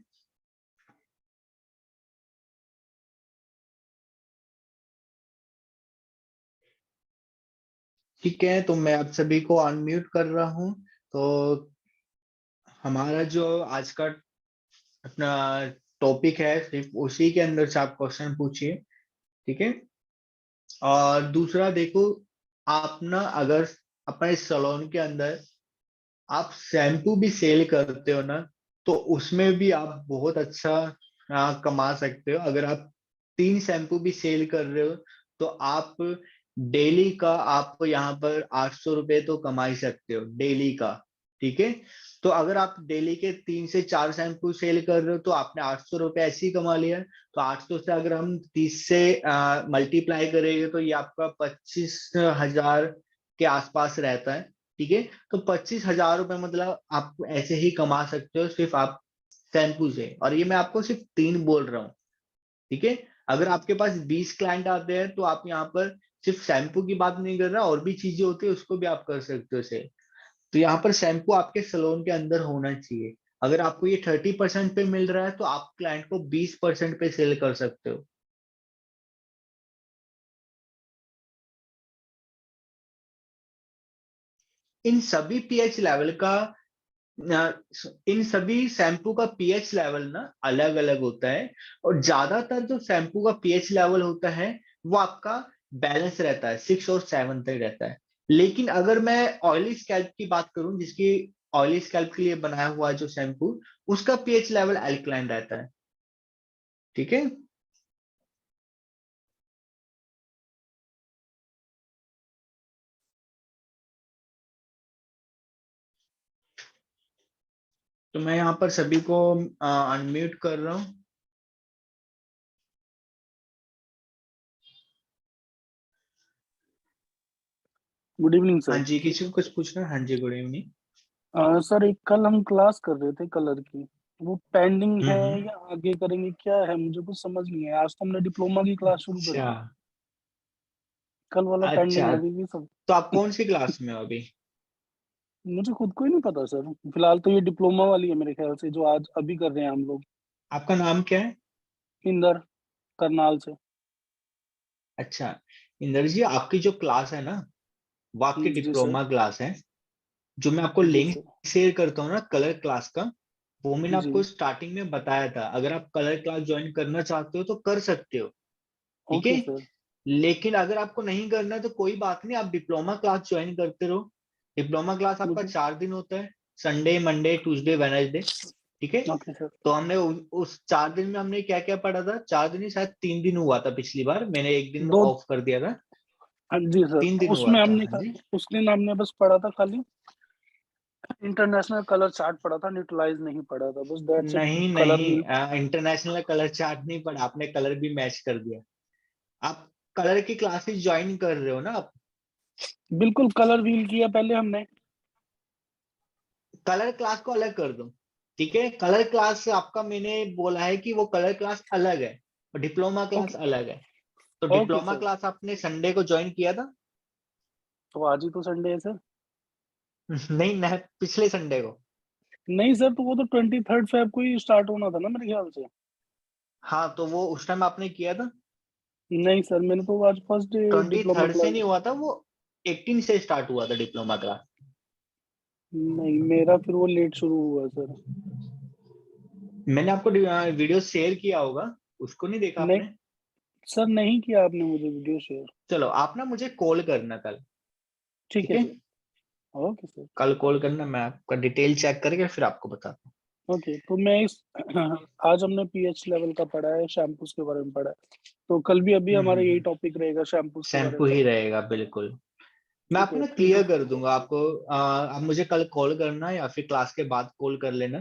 ठीक है, तो मैं आप सभी को अनम्यूट कर रहा हूँ। तो हमारा जो आज का अपना टॉपिक है, सिर्फ उसी के अंदर से आप क्वेश्चन पूछिए, ठीक है। और दूसरा देखो, आप ना अगर अपने सलोन के अंदर आप शैम्पू भी सेल करते हो ना, तो उसमें भी आप बहुत अच्छा कमा सकते हो। अगर आप 3 शैम्पू भी सेल कर रहे हो, तो आप डेली का आप यहाँ पर 800 रुपये तो कमा ही सकते हो डेली का, ठीक है। तो अगर आप डेली के 3 से 4 शैम्पू सेल कर रहे हो, तो आपने 800 रुपये ऐसे ही कमा लिया। तो 800 से अगर हम 30 से मल्टीप्लाई करेंगे, तो ये आपका 25,000 के आसपास रहता है, ठीक है। तो 25,000 रुपये मतलब आप ऐसे ही कमा सकते हो, सिर्फ आप शैम्पू से। और ये मैं आपको सिर्फ 3 बोल रहा हूँ, ठीक है। अगर आपके पास 20 क्लाइंट आते हैं, तो आप यहाँ पर सिर्फ शैम्पू की बात नहीं कर रहा, और भी चीजें होती है उसको भी आप कर सकते हो सेल। तो यहाँ पर शैम्पू आपके सलोन के अंदर होना चाहिए। अगर आपको ये 30% पे मिल रहा है, तो आप क्लाइंट को 20% पे सेल कर सकते हो। इन सभी पीएच लेवल का इन सभी शैम्पू का पीएच लेवल ना अलग अलग होता है। और ज्यादातर जो शैम्पू का पीएच लेवल होता है, वो आपका बैलेंस रहता है, 6 और 7 तक रहता है। लेकिन अगर मैं ऑयली स्कैल्प की बात करूं, जिसकी ऑयली स्कैल्प के लिए बनाया हुआ है जो शैम्पू, उसका पीएच लेवल अल्कलाइन रहता है, ठीक है। तो मैं यहाँ पर सभी को अनम्यूट कर रहा हूँ। गुड इवनिंग हाँ सर। जी, किसी को कुछ पूछना है? हाँ जी, गुड इवनिंग। सर एक कल हम क्लास कर रहे थे कलर की, वो पेंडिंग है हम्म। या आगे करेंगे, क्या है मुझे कुछ समझ नहीं है। आज तो हमने डिप्लोमा की क्लास शुरू अच्छा। करी, कल वाला पेंडिंग अच्छा, है अभी भी सब। तो आप कौन सी क्लास में हो अभी? मुझे खुद को ही नहीं पता सर, फिलहाल तो ये डिप्लोमा वाली है मेरे ख्याल से, जो आज अभी कर रहे हैं हम लोग। आपका नाम क्या है? इंदर, करनाल से। अच्छा, इंदर जी, आपकी जो क्लास है ना, वो आपकी जी सर। डिप्लोमा क्लास है। जो मैं आपको जी लिंक सर। शेयर करता हूँ ना कलर क्लास का, वो मैंने जी। आपको स्टार्टिंग में बताया था। अगर आप कलर क्लास ज्वाइन करना चाहते हो तो कर सकते हो, ठीक है। Okay sir. लेकिन अगर आपको नहीं करना है तो कोई बात नहीं, आप डिप्लोमा क्लास ज्वाइन करते रहो। डिप्लोमा क्लास आपका ओके। 4 दिन होता है, संडे, मंडे, ट्यूसडे, वेडनेसडे, ठीक है। Okay sir. तो हमने उस 4 दिन में हमने क्या क्या पढ़ा था? 4 दिन ही, शायद 3 दिन हुआ था पिछली बार, मैंने एक दिन दो। ऑफ कर दिया था। हाँ जी सर। 3 दिन हुआ उसमें था, हमने हाँ जी। उस दिन हमने बस पढ़ा था खाली इंटरनेशनल कलर चार्ट, पढ़ा था, न्यूट्रलाइज नहीं पढ़ा था, बस दैट्स इट। नहीं कलर नहीं, व्हील। इंटरनेशनल कलर चार्ट नहीं पढ़ा आपने, कलर भी मैच कर दिया। आप कलर की क्लासेस ज्वाइन कर रहे हो ना आप? बिल्कुल कलर व्हील किया पहले हमने। कलर क्लास को अलग कर दो, ठीक है। कलर क्लास आपका मैंने बोला है कि वो कलर क्लास अलग है, और डिप्लोमा क्लास ओके। अलग है। तो ओके डिप्लोमा सर। क्लास आपने संडे को ज्वाइन किया था? तो आज ही तो संडे है सर। नहीं, नहीं, पिछले संडे को। नहीं सर, तो वो तो 23 फेब को ही स्टार्ट होना था ना मेरे ख्याल से। हाँ, तो वो उस टाइम आपने किया था। नहीं सर, मैंने तो आज first day twenty diploma third से क्लास। नहीं हुआ था वो, 18 से स्टार्ट हुआ था डिप्लोमा क्लास। नहीं, मेरा फिर वो लेट शुरू हुआ सर। मैंने आपको वीडियो शेयर किया होगा, उसको नहीं देखा नहीं आपने? सर, नहीं किया आपने मुझे वीडियो शेयर। चलो, आप ना मुझे कॉल करना कल, ठीक ठीक है है। सर। Okay sir. कल कॉल करना, मैं आपका डिटेल चेक करके फिर आपको बताता हूँ। ओके, तो मैं इस आज हमने पीएच लेवल का पढ़ा है, शैम्पूस के बारे में पढ़ा है, तो कल भी अभी हमारा यही टॉपिक रहेगा, शैम्पूस के बारे शैम्पू में ही पढ़ना है। रहेगा, बिल्कुल। मैं ठीक आपको है, ना ठीक है। क्लियर कर दूंगा आपको। आप मुझे कल कॉल करना, या फिर क्लास के बाद कॉल कर लेना,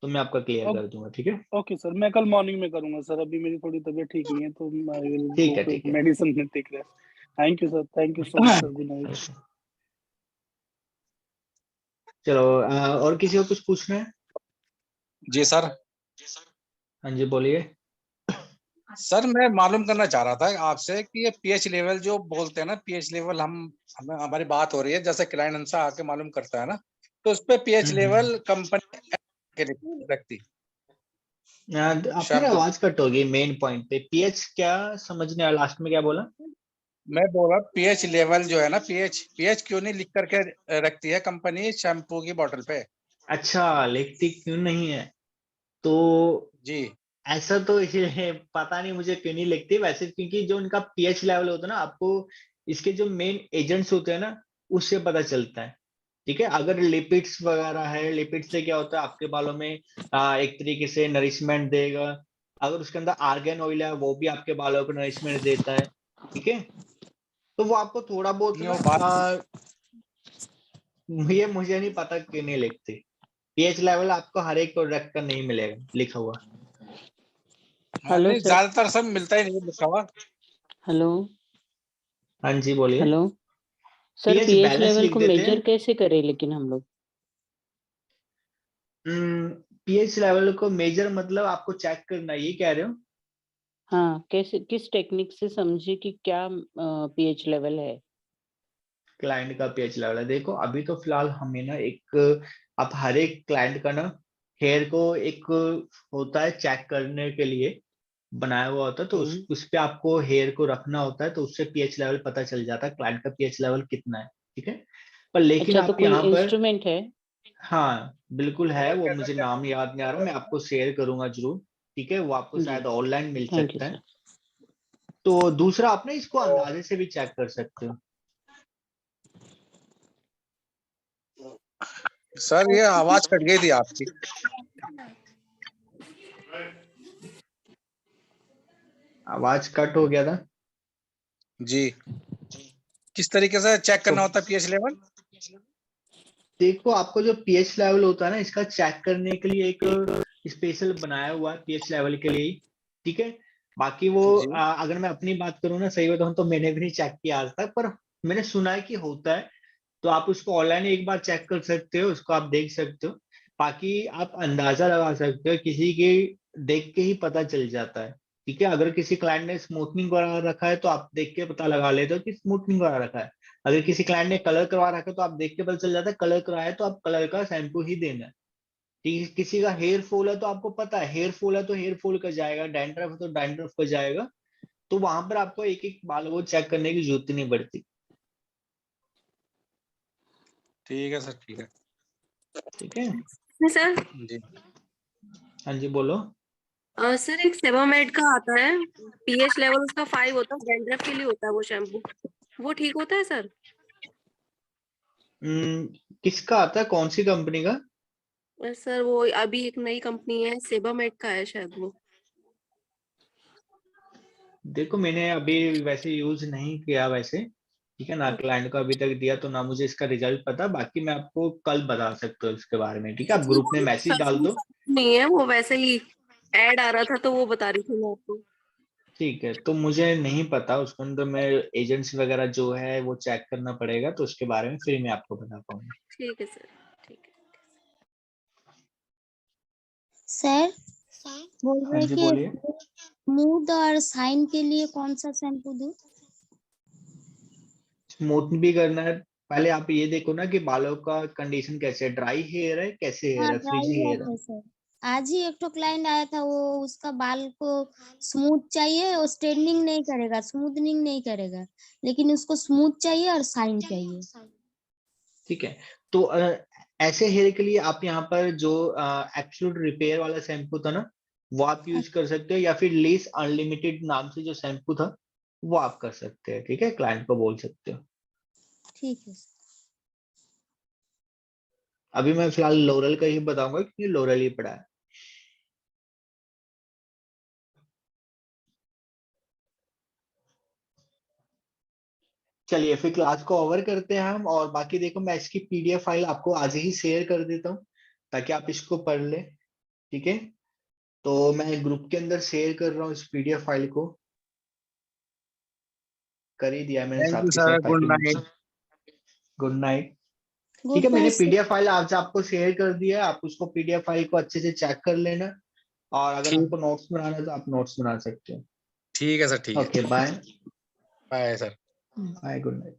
तो मैं आपका क्लियर कर दूंगा, ठीक है। ओके सर, मैं कल मॉर्निंग में करूंगा सर, अभी मेरी थोड़ी तबीयत ठीक नहीं है, तो आई विल ठीक गो है, टू ठीक है। मेडिसिन में take rest. Thank you sir, thank you so much sir, good night. चलो और किसी को कुछ पूछना है? जी सर। हाँ जी बोलिए। सर मैं मालूम करना चाह रहा था आपसे कि ये पीएच लेवल जो बोलते हैं ना, पीएच लेवल हमें हमारी बात हो रही है, जैसे क्लाइंट हमसे आके मालूम करता है ना, तो उस पे पीएच लेवल कंपनी रखती आपकी ना शैम्पू। आवाज कट होगी मेन पॉइंट पे। पीएच क्या समझने आया लास्ट में, क्या बोला? मैं बोल रहा पीएच लेवल जो है ना, पीएच पीएच क्यों नहीं लिख करके रखती है कंपनी शैम्पू की बोतल पे? अच्छा, लिखती क्यों नहीं है? तो जी ऐसा तो ये पता नहीं मुझे क्यों नहीं लिखती वैसे, क्योंकि जो उनका पीएच लेवल होता है ना, आपको इसके जो मेन एजेंट्स होते हैं ना, उससे पता चलता है। ठीक है, अगर लिपिड्स वगैरह है, लिपिड्स से क्या होता है आपके बालों में एक तरीके से नरिशमेंट देगा। अगर उसके अंदर आर्गन ऑयल है, वो भी आपके बालों को नरिशमेंट देता है। ठीक है, तो वो आपको थोड़ा बहुत नहीं ना वो बात। ये मुझे नहीं पता क्यों नहीं लिखते। पीएच लेवल आपको हर एक प्रोडक्ट का नहीं मिलेगा लिखा हुआ। हाँ हेलो नहीं, सर। ज्यादातर सब मिलता ही नहीं लिखा हुआ। हेलो। हाँ जी बोलिए। Hello sir, pH pH balance level लिख को देते हैं। मेजर कैसे करें लेकिन हम लोग? पीएच लेवल को मेजर मतलब आपको चेक करना, ये कह रहे हो? हाँ, कैसे, किस टेक्निक से समझे कि क्या पीएच लेवल है? क्लाइंट का पीएच लेवल है, देखो अभी तो फिलहाल हमें ना एक, आप हर एक क्लाइंट का ना हेयर को एक होता है चेक करने के लिए बनाया हुआ होता है, तो उस पे आपको हेयर को रखना होता है, तो उससे पीएच लेवल पता चल जाता है क्लाइंट का पीएच लेवल कितना है। ठीक है, पर लेकिन अच्छा, तो आप कोई यहाँ पर, इंस्ट्रूमेंट है? हाँ बिल्कुल है, वो मुझे नाम याद नहीं आ रहा, मैं आपको शेयर करूंगा जरूर। ठीक है, वो आपको जी, शायद ऑनलाइन मिल थैंक यू सकता है। सर। तो दूसरा आप ना इसको अंदाजे से भी चेक कर सकते हो। सर ये आवाज कट गई थी आपकी। आवाज कट हो गया था। जी, किस तरीके से चेक तो करना होता है पीएच लेवल? देखो, आपको जो पीएच लेवल होता है ना, इसका चेक करने के लिए एक स्पेशल बनाया हुआ है पीएच लेवल के लिए ही। ठीक है, बाकी वो जी अगर मैं अपनी बात करूँ ना, सही बताऊं तो मैंने भी नहीं चेक किया आज तक, पर मैंने सुना है कि होता है। तो आप उसको ऑनलाइन एक बार चेक कर सकते हो, उसको आप देख सकते हो। बाकी आप अंदाजा लगा सकते हो, किसी के देख के ही पता चल जाता है। ठीक है, अगर किसी क्लाइंट ने स्मूथनिंग करा रखा है तो आप देख के पता लगा लेते हो कि स्मूथनिंग करा रखा है। अगर किसी क्लाइंट ने कलर करवा रखा है तो आप देख के पता चल जाता है कलर कराया है, तो आप कलर का शैम्पू ही देना है। ठीक है, किसी का हेयर फॉल है तो आपको पता है हेयर फॉल है तो हेयर फॉल का जाएगा, डैंड्रफ है तो डैंड्रफ का जाएगा। तो वहां पर आपको एक एक बाल को चेक करने की जरूरत ही नहीं पड़ती। ठीक है सर, ठीक है। ठीक है, सर। जी हाँ जी बोलो। सर एक सेबामेड का आता है, पीएच लेवल उसका 5 होता है, डैंड्रफ के लिए होता है वो शैम्पू। वो ठीक होता है सर? किसका आता है, कौन सी कंपनी का? सर वो अभी एक नई कंपनी है, सेबामेड का है शायद वो। देखो मैंने अभी वैसे यूज नहीं किया वैसे। ठीक है ना, क्लाइंट को अभी तक दिया तो ना मुझे इसका रिजल्ट पता, बाकी मैं आपको कल बता सकता हूँ इसके बारे में। ठीक है, आप एक्चुअली ग्रुप में वो मैसेज डाल सस्ती दो। नहीं है, वो वैसे ही ऐड आ रहा था तो वो बता रही थी मैं आपको। ठीक है, तो मुझे नहीं पता उसके अंदर, मैं एजेंट्स वगैरह जो है वो चेक करना पड़ेगा, तो उसके बारे में फिर मैं आपको बता पाऊंगा। ठीक है सर, ठीक है। सर बोल हाँ रहे जी कि बोलिए। स्मूथ और शाइन के लिए कौन सा शैम्पू दूं? स्मूथ भी करना है, पहले आप ये देखो ना कि बालों का कंडीशन कैसे है, ड्राई हेयर है, कैसे हाँ, हेयर है, ड्राई फ्रिजी हेयर है? हेयर है सर। आज ही एक तो क्लाइंट आया था, वो उसका बाल को स्मूथ चाहिए, वो स्ट्रेटनिंग नहीं करेगा, स्मूथनिंग नहीं करेगा, लेकिन उसको स्मूथ चाहिए और शाइन चाहिए। ठीक है, तो ऐसे हेयर के लिए आप यहाँ पर जो एब्सोल्यूट रिपेयर वाला शैम्पू था ना, वो आप यूज कर सकते हो, या फिर लेस अनलिमिटेड नाम से जो शैम्पू था वो आप कर सकते हैं। ठीक है, क्लाइंट को बोल सकते हो। ठीक है सर। अभी मैं फिलहाल लोरल का ही बताऊंगा क्योंकि लोरल ही पड़ा है। चलिए फिर क्लास को ओवर करते हैं हम, और बाकी देखो मैं इसकी पीडीएफ फाइल आपको आज ही शेयर कर देता हूँ ताकि आप इसको पढ़ ले। ठीक है, तो मैं ग्रुप के अंदर शेयर कर रहा हूँ इस पीडीएफ फाइल को, कर ही दिया है मैंने थैंक साथ यू के सर, साथ, गुड ताकि नाइट। Good night. ठीक है, मैंने गुड पीडीएफ फाइल आज आपको शेयर कर दिया है, आप उसको पीडीएफ फाइल को अच्छे से चेक कर लेना, और अगर ठीक आपको नोट्स बनाना है तो आप नोट्स बना सकते हो। ठीक है सर, ठीक है। Okay, bye bye sir. Bye, good night.